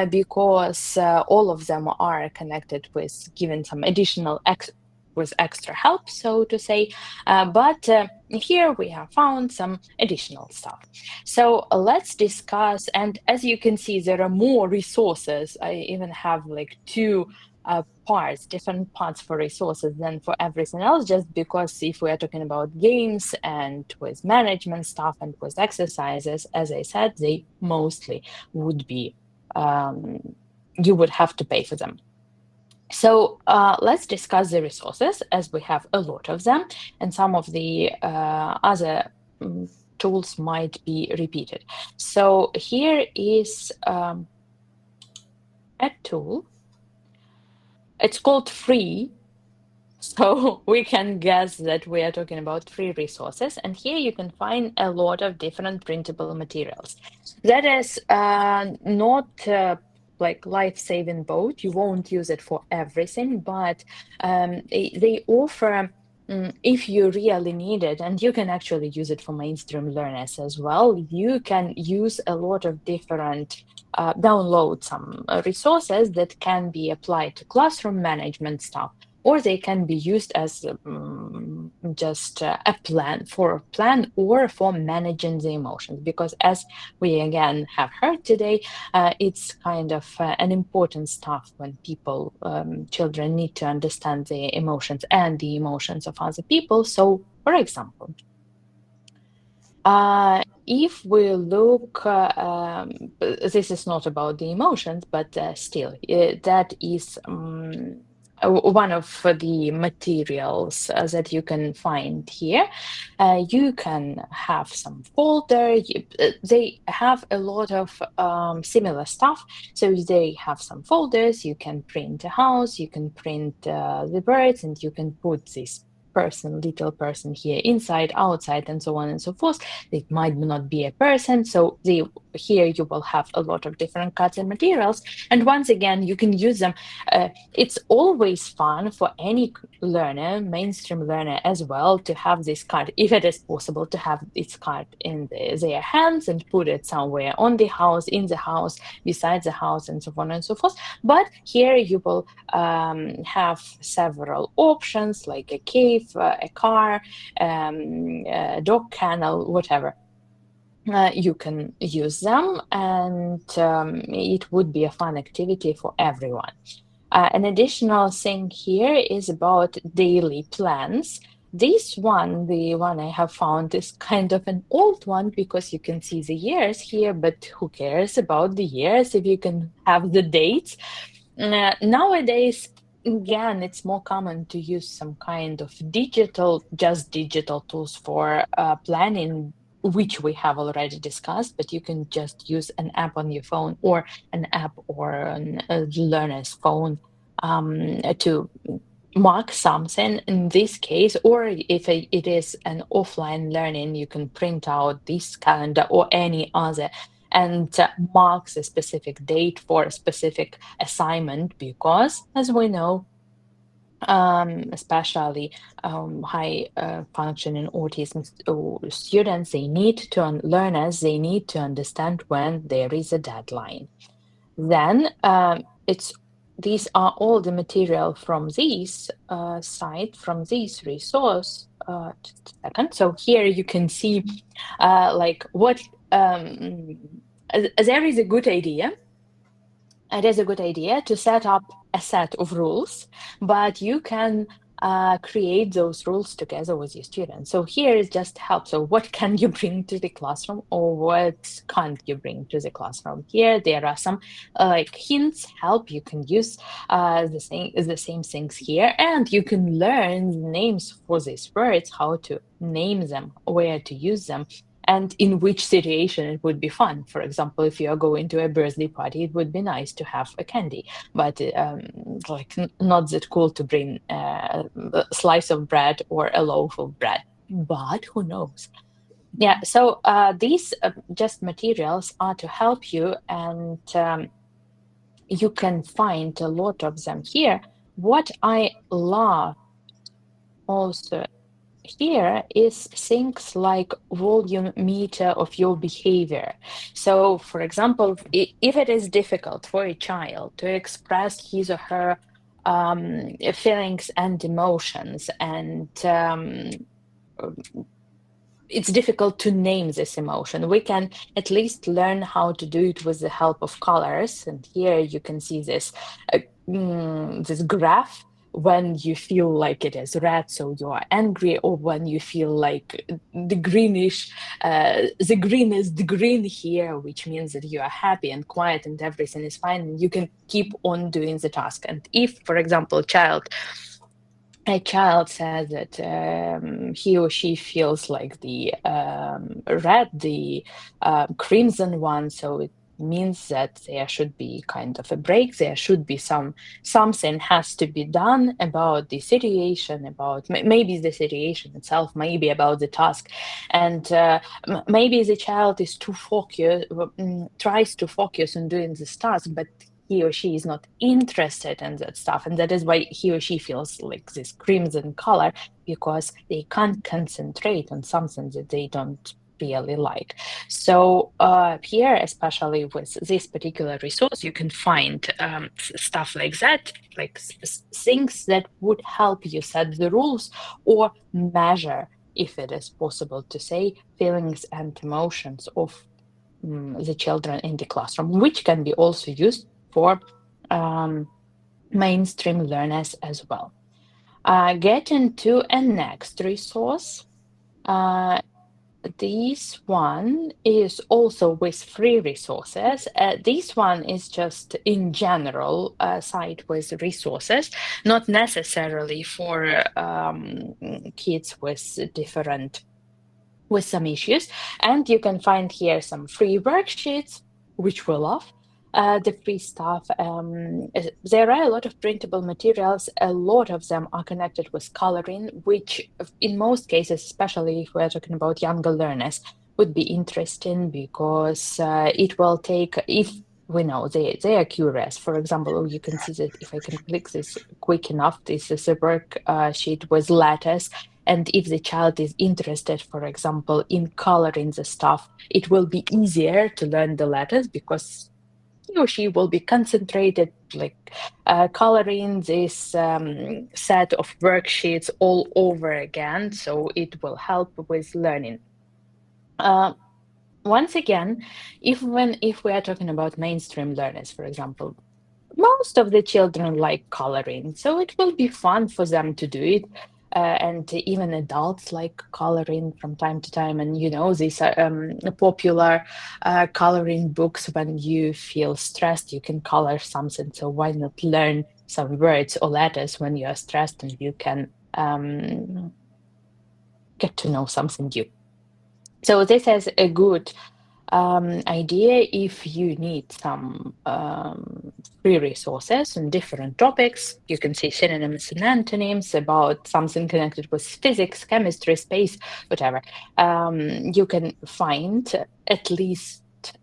because all of them are connected with giving some additional with extra help, so to say, but here we have found some additional stuff. So let's discuss, and as you can see, there are more resources. I even have like two different parts for resources than for everything else, just because if we are talking about games and with management stuff and with exercises, as I said, they mostly would be, you would have to pay for them. So let's discuss the resources, as we have a lot of them, and some of the other tools might be repeated. So here is a tool. It's called free. So we can guess that we are talking about free resources. And here you can find a lot of different printable materials. That is not like life-saving boat. You won't use it for everything, but they offer, if you really need it, and you can actually use it for mainstream learners as well, you can use a lot of different download some resources that can be applied to classroom management stuff, or they can be used as just a plan or for managing the emotions, because as we again have heard today, it's kind of an important stuff when people, children need to understand their emotions and the emotions of other people. So, for example, if we look, this is not about the emotions, but still, that is one of the materials that you can find here. You can have some folder. They have a lot of similar stuff. So they have some folders. You can print a house, you can print the birds, and you can put this little person here inside, outside, and so on and so forth. It might not be a person. So here you will have a lot of different cuts and materials. And once again, you can use them. It's always fun for any learner, mainstream learner as well, to have this card, if it is possible, to have this card in their hands and put it somewhere on the house, in the house, beside the house, and so on and so forth. But here you will have several options, like a cave, a car, a dog kennel, whatever. You can use them, and it would be a fun activity for everyone. An additional thing here is about daily plans. This one, the one I have found, is kind of an old one because you can see the years here, but who cares about the years if you can have the dates? Nowadays, again, it's more common to use some kind of digital tools for planning, which we have already discussed, but you can just use an app on your phone, or an app or a learner's phone to mark something in this case. Or if it is an offline learning, you can print out this calendar or any other and marks a specific date for a specific assignment, because as we know, especially high functioning autism students, learners, they need to understand when there is a deadline. Then these are all the material from this site, from this resource. Just a second. So here you can see like what there is a good idea. It is a good idea to set up a set of rules, but you can create those rules together with your students. So here is just help. So what can you bring to the classroom, or what can't you bring to the classroom? Here there are some like hints, help. You can use the same things here, and you can learn the names for these words, how to name them, where to use them, and in which situation it would be fun. For example, if you are going to a birthday party, it would be nice to have a candy, but like not that cool to bring a slice of bread or a loaf of bread, but who knows? Yeah, so these just materials are to help you, and you can find a lot of them here. What I love also here is things like volume meter of your behavior. So, for example, if it is difficult for a child to express his or her feelings and emotions, and it's difficult to name this emotion, we can at least learn how to do it with the help of colors. And here you can see this this graph. When you feel like it is red, so you are angry, or when you feel like the greenish, the green is the green here, which means that you are happy and quiet and everything is fine, and you can keep on doing the task. And if, for example, a child says that he or she feels like the red, the crimson one, so means that there should be kind of a break. There should be something has to be done about the situation, about maybe the situation itself, maybe about the task, and maybe the child is too tries to focus on doing this task, but he or she is not interested in that stuff, and that is why he or she feels like this crimson color, because they can't concentrate on something that they don't really like. So here, especially with this particular resource, you can find stuff like that, like things that would help you set the rules or measure, if it is possible to say, feelings and emotions of the children in the classroom, which can be also used for mainstream learners as well. Getting to a next resource. This one is also with free resources. This one is just in general site with resources, not necessarily for kids with some issues. And you can find here some free worksheets, which we love. The free stuff. There are a lot of printable materials. A lot of them are connected with coloring, which in most cases, especially if we're talking about younger learners, would be interesting, because it will take, if we know they are curious. For example, you can see that if I can click this quick enough, this is a worksheet with letters. And if the child is interested, for example, in coloring the stuff, it will be easier to learn the letters, because he or she will be concentrated, like coloring this set of worksheets all over again. So it will help with learning. Once again, if we are talking about mainstream learners, for example, most of the children like coloring, so it will be fun for them to do it. And even adults like coloring from time to time. And these are popular coloring books. When you feel stressed, you can color something. So why not learn some words or letters when you are stressed, and you can get to know something new. So this is a good idea if you need some free resources on different topics. You can see synonyms and antonyms about something connected with physics, chemistry, space, whatever. You can find at least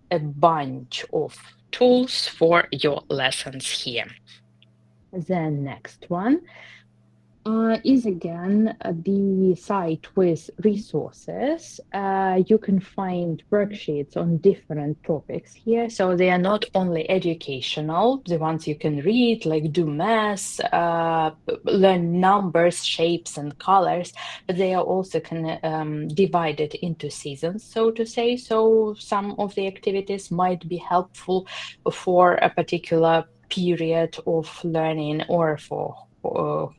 a bunch of tools for your lessons here. The next one is again the site with resources. You can find worksheets on different topics here. So they are not only educational, the ones you can read, like do math, learn numbers, shapes, and colors, but they are also divided into seasons, so to say. So some of the activities might be helpful for a particular period of learning, or for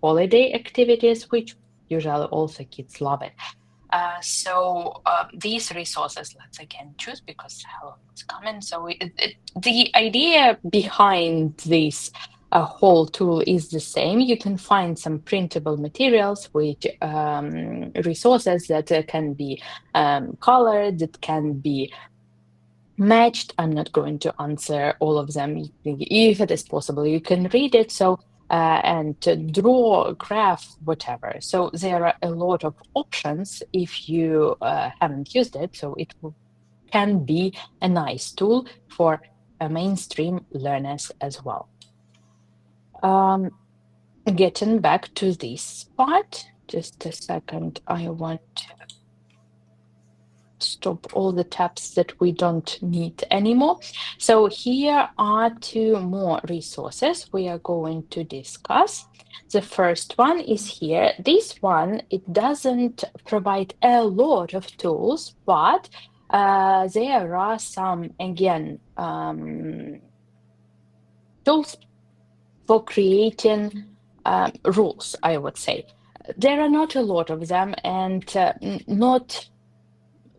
holiday activities, which usually also kids love it. So these resources, let's again choose, because it's common. So the idea behind this whole tool is the same. You can find some printable materials, which resources that can be colored, that can be matched. I'm not going to answer all of them. If it is possible, you can read it. So and draw, graph, whatever. So there are a lot of options if you haven't used it. So it can be a nice tool for mainstream learners as well. Getting back to this part, just a second. I want to stop all the tabs that we don't need anymore. So here are two more resources we are going to discuss. The first one is here. This one, it doesn't provide a lot of tools, but there are some, again, tools for creating rules, I would say. There are not a lot of them, and not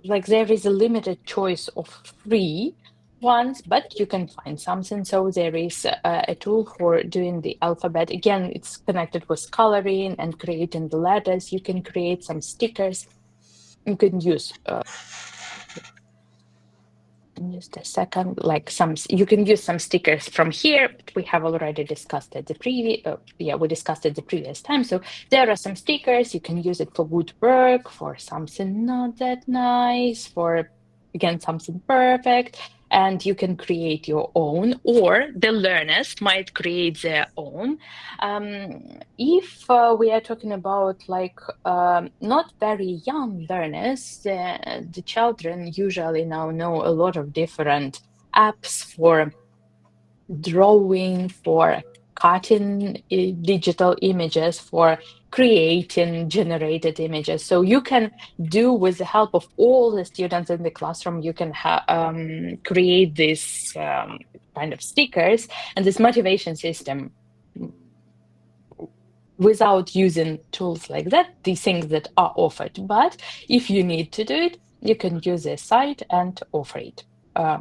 like there is a limited choice of free ones, but you can find something. So there is a tool for doing the alphabet. Again, it's connected with coloring and creating the letters. You can create some stickers. You can use just a second, like you can use some stickers from here, but we have already discussed it we discussed it the previous time. So there are some stickers. You can use it for woodwork, for something not that nice, for again something perfect, and you can create your own, or the learners might create their own. If we are talking about like not very young learners, the children usually now know a lot of different apps for drawing, for cutting digital images, for creating generated images. So you can do, with the help of all the students in the classroom, you can create this kind of stickers and this motivation system without using tools like that, the things that are offered. But if you need to do it, you can use a site and offer it.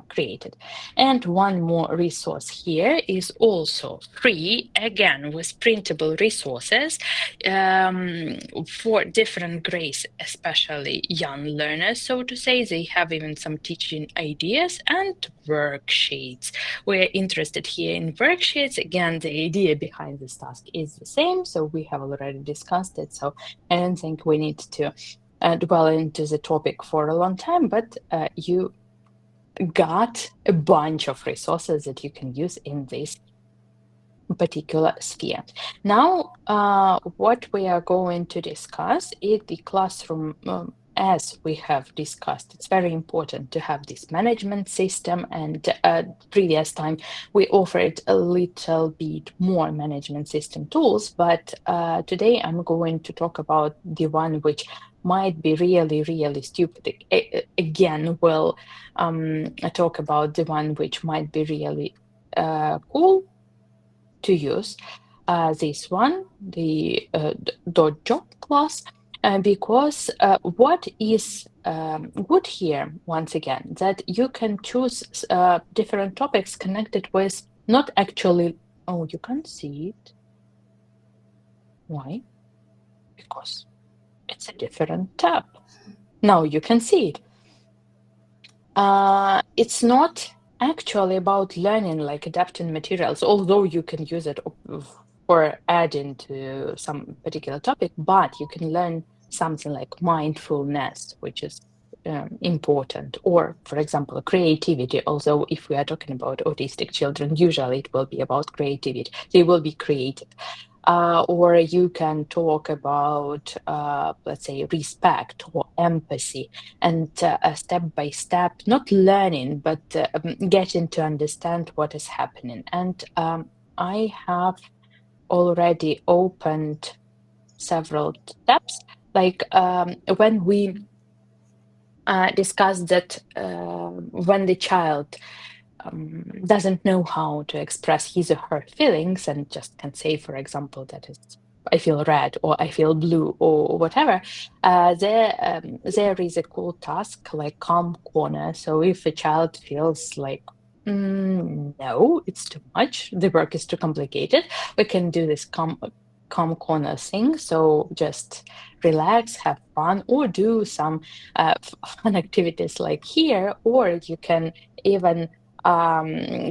Created. And one more resource here is also free, again with printable resources for different grades, especially young learners, so to say. They have even some teaching ideas and worksheets. We're interested here in worksheets. Again, the idea behind this task is the same, so we have already discussed it, so I don't think we need to dwell into the topic for a long time, but you got a bunch of resources that you can use in this particular sphere. Now, what we are going to discuss is the classroom. As we have discussed, it's very important to have this management system, and previous time we offered a little bit more management system tools, but today I'm going to talk about the one which might be really, really stupid. Again, we'll talk about the one which might be really cool to use. This one, the Dojo class, because what is good here, once again, that you can choose different topics connected with not actually, oh, you can't see it. Why? Because it's a different tab. Now you can see it. It's not actually about learning, like adapting materials, although you can use it for adding to some particular topic, but you can learn something like mindfulness, which is important, or, for example, creativity. Although if we are talking about autistic children, usually it will be about creativity. They will be creative. Or you can talk about, let's say, respect or empathy, and step by step, not learning, but getting to understand what is happening. And I have already opened several tabs, like when we discussed that when the child doesn't know how to express his or her feelings and just can say, for example, that it's, I feel red or I feel blue or whatever, there is a cool task like calm corner. So if a child feels like, no, it's too much, the work is too complicated, we can do this calm corner thing. So just relax, have fun, or do some fun activities like here, or you can even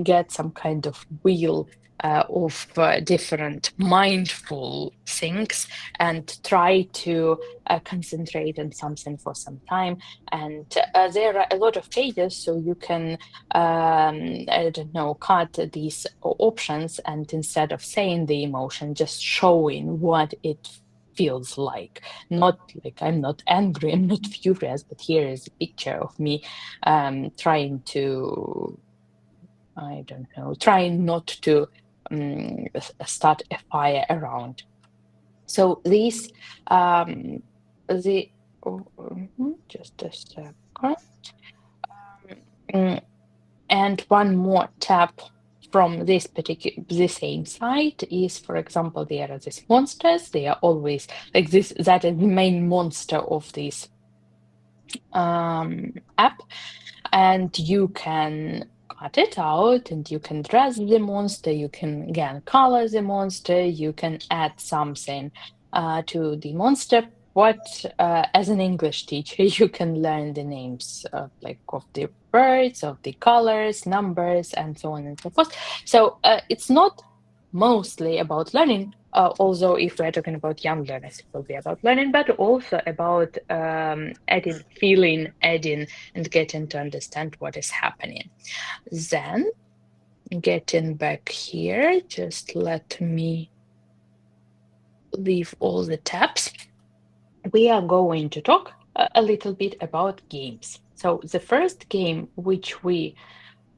get some kind of wheel of different mindful things and try to concentrate on something for some time. And there are a lot of pages, so you can, I don't know, cut these options, and instead of saying the emotion, just showing what it feels like. Not like I'm not angry, I'm not furious, but here is a picture of me trying to, I don't know, trying not to start a fire around. So these, just a second. And one more tab from this the same site is, for example, there are these monsters. They are always like this. That is the main monster of this app, and you can cut it out and you can dress the monster. You can again color the monster. You can add something to the monster what, as an English teacher, you can learn the names of the words, of the colors, numbers, and so on and so forth. So it's not mostly about learning, although if we're talking about young learners, it will be about learning, but also about adding, feeling, adding, and getting to understand what is happening. Then, getting back here, just let me leave all the tabs. We are going to talk a little bit about games. So the first game, which we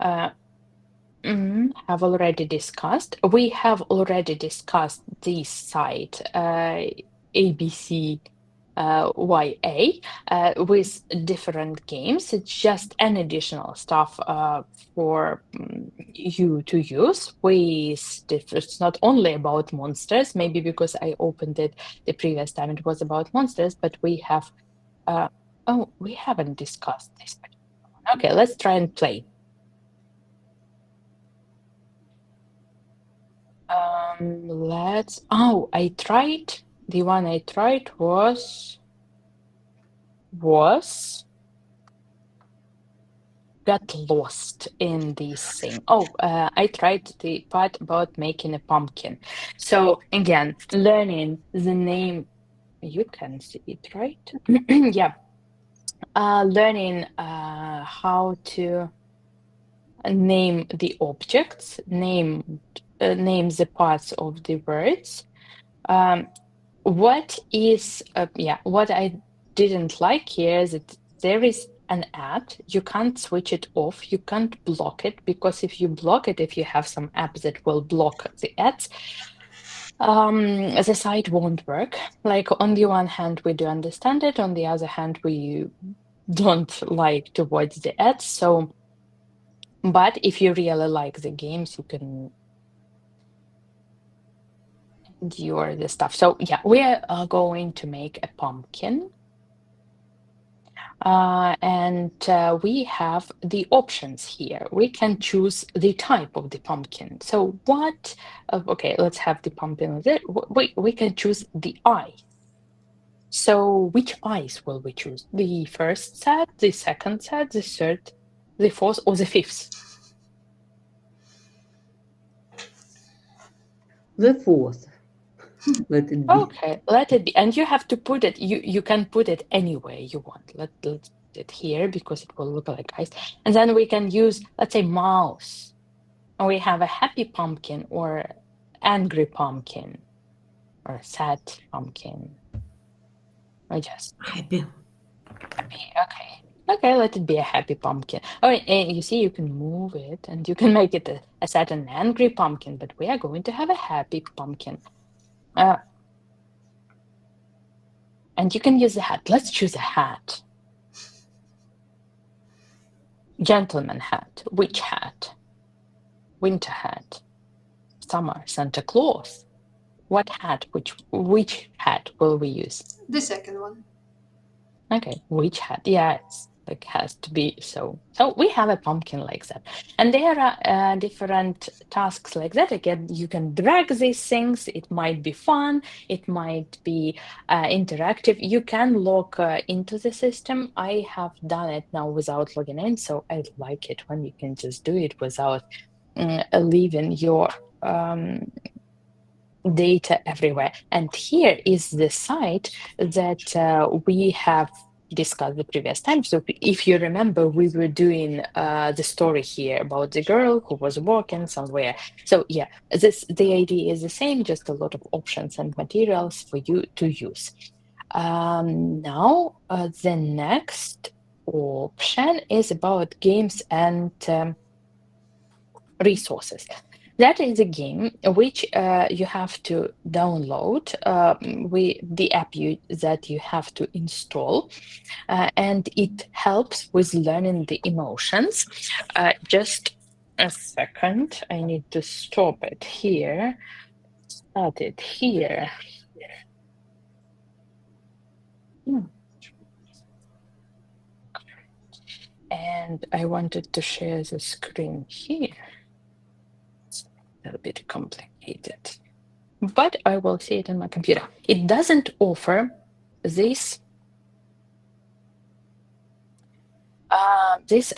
have already discussed, this site, ABC YA, with different games. It's just an additional stuff for you to use. It's not only about monsters, maybe because I opened it the previous time it was about monsters, but we have, we haven't discussed this. Okay, let's try and play. The one I tried was got lost in this thing. I tried the part about making a pumpkin. So again, learning the name, you can see it, right? Yeah. Learning how to name the objects, name the parts of the words. What I didn't like here is that there is an ad. You can't switch it off. You can't block it, because if you block it, if you have some apps that will block the ads, the site won't work. Like, on the one hand, we do understand it. On the other hand, we don't like to watch the ads. So, but if you really like the games, you can endure the stuff. So yeah, we are going to make a pumpkin. And we have the options here. We can choose the type of the pumpkin. So okay, let's have the pumpkin. We can choose the eye. So which eyes will we choose? The first set, the second set, the third, the fourth, or the fifth? The fourth. Let it be. Okay, let it be. And you have to put it, you can put it anywhere you want. Let's put it here because it will look like eyes. And then we can use, let's say, mouse. And we have a happy pumpkin or angry pumpkin or sad pumpkin. Or just happy. Okay, let it be a happy pumpkin. Oh, and you see, you can move it and you can make it a sad and angry pumpkin, but we are going to have a happy pumpkin. And you can use a hat. Let's choose a hat. Gentleman hat, witch hat, winter hat, summer, Santa Claus. What hat, which hat will we use? The second one. Okay, which hat? Yeah, it's like has to be so. So we have a pumpkin like that. And there are different tasks like that. Again, you can drag these things. It might be fun. It might be interactive. You can log into the system. I have done it now without logging in. So I like it when you can just do it without leaving your data everywhere. And here is the site that we have discussed the previous time. So if you remember, we were doing the story here about the girl who was walking somewhere. So yeah, the idea is the same, just a lot of options and materials for you to use. Now the next option is about games and resources. That is a game which you have to download, the app that you have to install, and it helps with learning the emotions. Just a second, I need to stop it here, start it here. And I wanted to share the screen here. A bit complicated, but I will see it on my computer. It doesn't offer this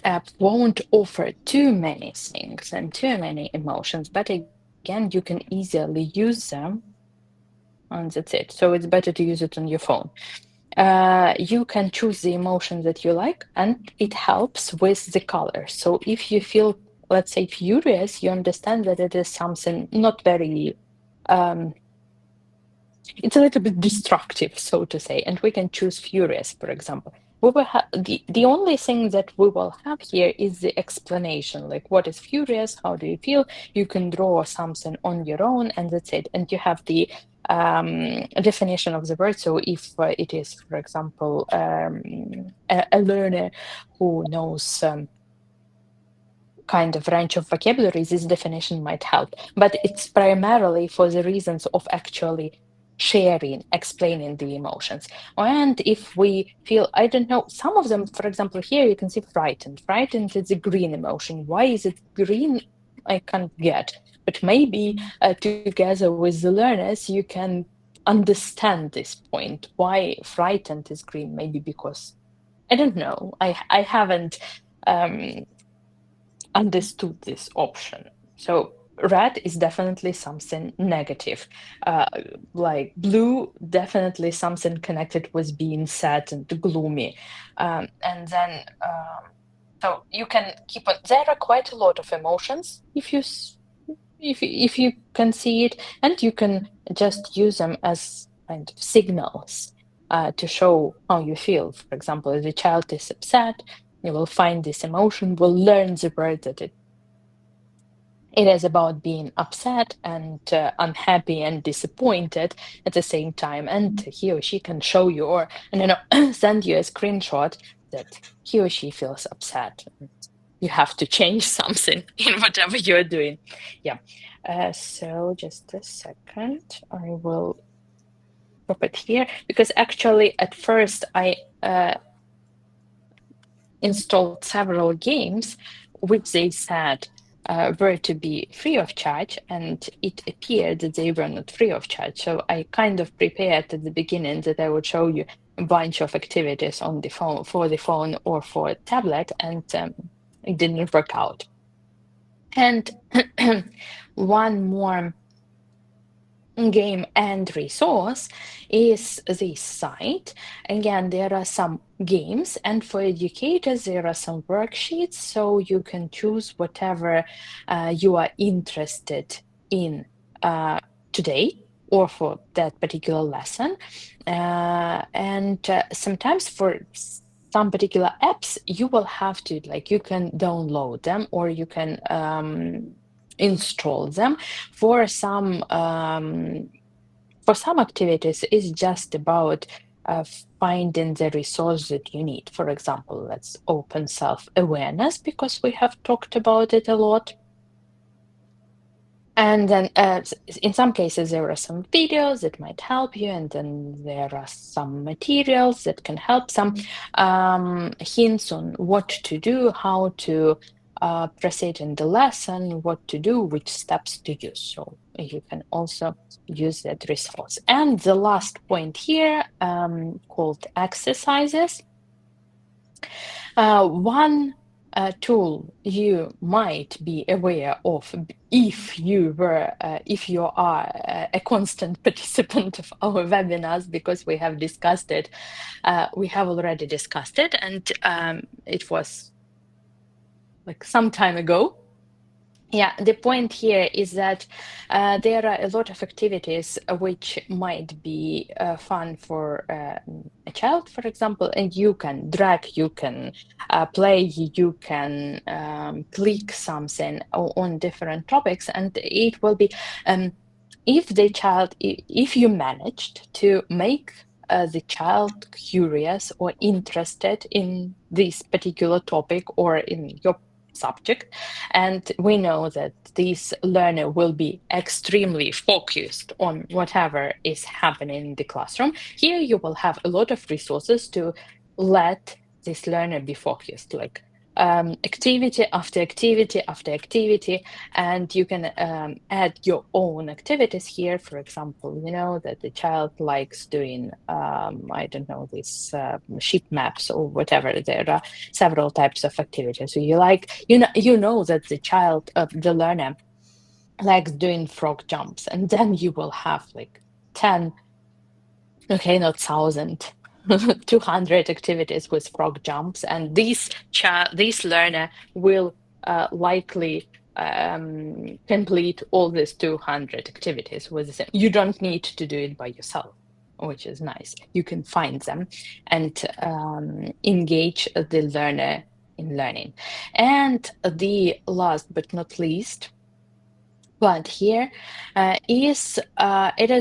app won't offer too many things and too many emotions, but again, you can easily use them, and that's it. So it's better to use it on your phone. You can choose the emotion that you like, and it helps with the colors. So if you feel, let's say, furious, you understand that it is something not very, it's a little bit destructive, so to say, and we can choose furious, for example. We will have the only thing that we will have here is the explanation, like what is furious, how do you feel? You can draw something on your own, and that's it. And you have the definition of the word. So if it is, for example, a learner who knows kind of range of vocabulary, this definition might help. But it's primarily for the reasons of actually sharing, explaining the emotions. And if we feel, I don't know, some of them, for example, here you can see frightened. Frightened is a green emotion. Why is it green? I can't get. But maybe together with the learners, you can understand this point. Why frightened is green? Maybe because, I don't know, I haven't understood this option. So red is definitely something negative. Like blue, definitely something connected with being sad and gloomy. And then, so you can keep on, there are quite a lot of emotions if you can see it, and you can just use them as kind of signals to show how you feel. For example, if the child is upset, you will find this emotion, will learn the word that it is about being upset and unhappy and disappointed at the same time. And he or she can show you or send you a screenshot that he or she feels upset. You have to change something in whatever you're doing. Yeah. So just a second, I will drop it here, because actually at first I installed several games which they said were to be free of charge, and it appeared that they were not free of charge. So I kind of prepared at the beginning that I would show you a bunch of activities on the phone, for the phone or for a tablet, and it didn't work out. And one more game and resource is this site. Again, there are some games, and for educators there are some worksheets, so you can choose whatever you are interested in today or for that particular lesson. And sometimes for some particular apps, you will have to, like, you can download them or you can install them. For some activities, it's just about finding the resource that you need. For example, let's open self-awareness, because we have talked about it a lot. And then in some cases, there are some videos that might help you, and then there are some materials that can help, some hints on what to do, how to proceed in the lesson, what to do, which steps to use. So you can also use that resource. And the last point here, called exercises. One tool you might be aware of if you are a constant participant of our webinars, because we have discussed it. We have already discussed it, and it was like some time ago. Yeah, the point here is that there are a lot of activities which might be fun for a child, for example, and you can drag, you can play, you can click something on different topics, and it will be, if you managed to make the child curious or interested in this particular topic or in your subject, and we know that this learner will be extremely focused on whatever is happening in the classroom. Here you will have a lot of resources to let this learner be focused, like activity after activity after activity, and you can add your own activities here. For example, you know that the child likes doing, I don't know, these sheet maps or whatever. There are several types of activities. So you know that the child, the learner, likes doing frog jumps, and then you will have like 10, okay, not 1,000, 200 activities with frog jumps, and this learner will likely complete all these 200 activities with the. You don't need to do it by yourself, which is nice. You can find them and engage the learner in learning. And the last but not least point here is it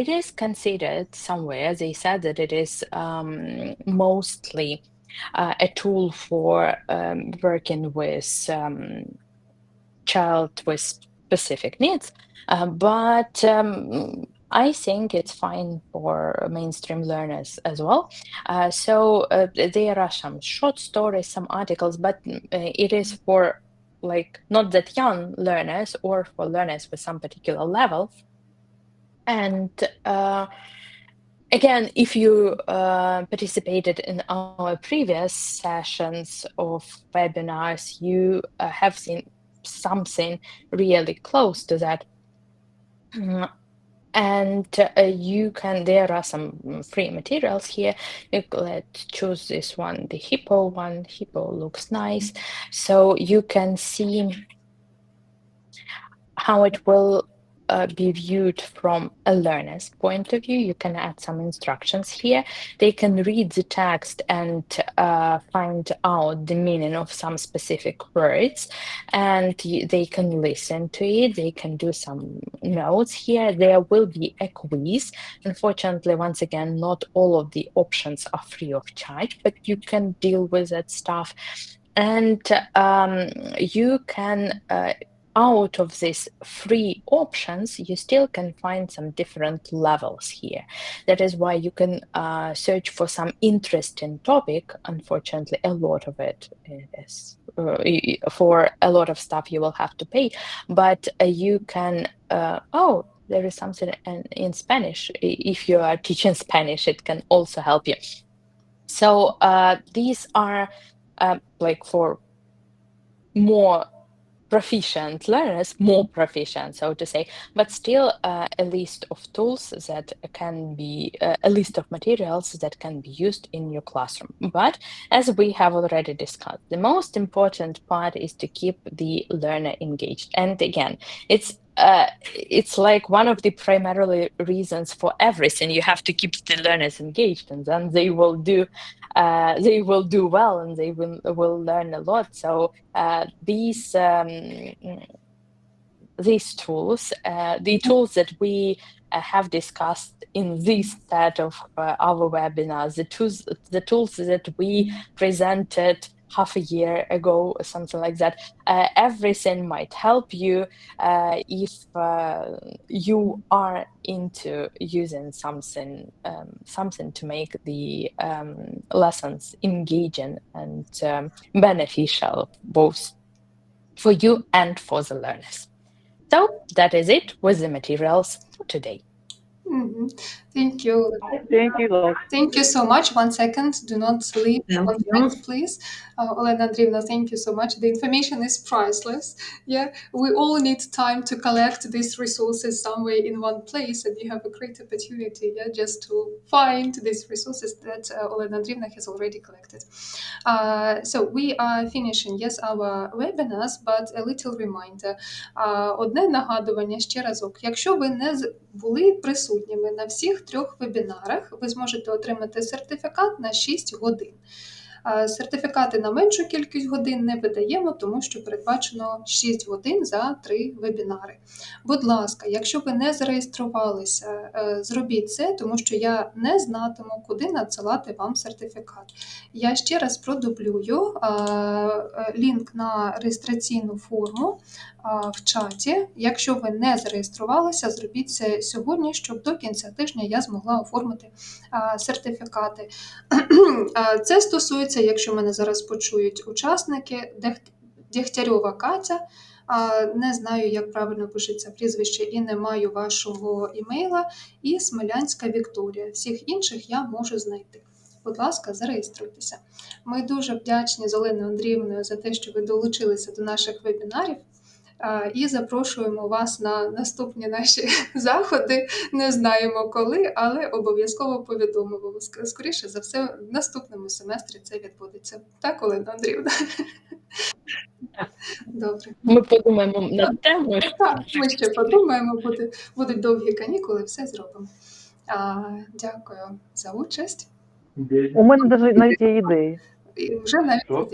is considered somewhere, they said that it is mostly a tool for working with child with specific needs, but I think it's fine for mainstream learners as well. So there are some short stories, some articles, but it is for like not that young learners or for learners with some particular level. And again, if you participated in our previous sessions of webinars, you have seen something really close to that. And there are some free materials here. Let's choose this one, the hippo one. Hippo looks nice. So you can see how it will be viewed from a learner's point of view. You can add some instructions here. They can read the text and find out the meaning of some specific words, and they can listen to it. They can do some notes here. There will be a quiz. Unfortunately, once again, not all of the options are free of charge, but you can deal with that stuff. And you can out of these free options, you still can find some different levels here. That is why you can search for some interesting topic. Unfortunately, a lot of it is for a lot of stuff you will have to pay, but you can there is something in Spanish. If you are teaching Spanish, it can also help you. So these are like for more proficient learners, more proficient, so to say, but still a list of tools that can be, a list of materials that can be used in your classroom. But as we have already discussed, the most important part is to keep the learner engaged. And again, it's like one of the primary reasons for everything. You have to keep the learners engaged, and then they will do well, and they will learn a lot. So these tools, the tools that we have discussed in this set of our webinars, the tools that we presented half a year ago, something like that, everything might help you if you are into using something to make the lessons engaging and beneficial both for you and for the learners. So that is it with the materials for today. Mm-hmm. Thank you. Thank you. Thank you so much. 1 second. Do not leave. 1 second, please. Olena Andreevna, thank you so much. The information is priceless. Yeah, we all need time to collect these resources somewhere in one place, and you have a great opportunity, just to find these resources that Olena Andreevna has already collected. So we are finishing, our webinars, but a little reminder. Одне нагадування ще разок. Якщо ви не були присутніми на всіх 3 вебінарах, ви зможете отримати сертифікат на 6 годин. Сертифікати на меншу кількість годин не видаємо, тому що передбачено 6 годин за 3 вебінари. Будь ласка, якщо ви не зареєструвалися, зробіть це, тому що я не знатиму, куди надсилати вам сертифікат. Я ще раз продублюю лінк на реєстраційну форму в чаті. Якщо ви не зареєструвалися, зробіть це сьогодні, щоб до кінця тижня я змогла оформити сертифікати. Це стосується, якщо мене зараз почують учасники, Дегтярьова Катя, не знаю, як правильно пишеться прізвище і не маю вашого імейла, і Смілянська Вікторія. Всіх інших я можу знайти. Будь ласка, зареєструйтеся. Ми дуже вдячні з Оленою Андріївною за те, що ви долучилися до наших вебінарів, і запрошуємо вас на наступні наші заходи. Не знаємо коли, але обов'язково повідомимо. Скоріше за все, в наступному семестрі це відбудеться. Так, Олена Андріївна? Добре. Ми подумаємо над темою. Так, ми ще подумаємо, будуть довгі канікули, все зробимо. Дякую за участь. У мене навіть є ідеї. І вже навіть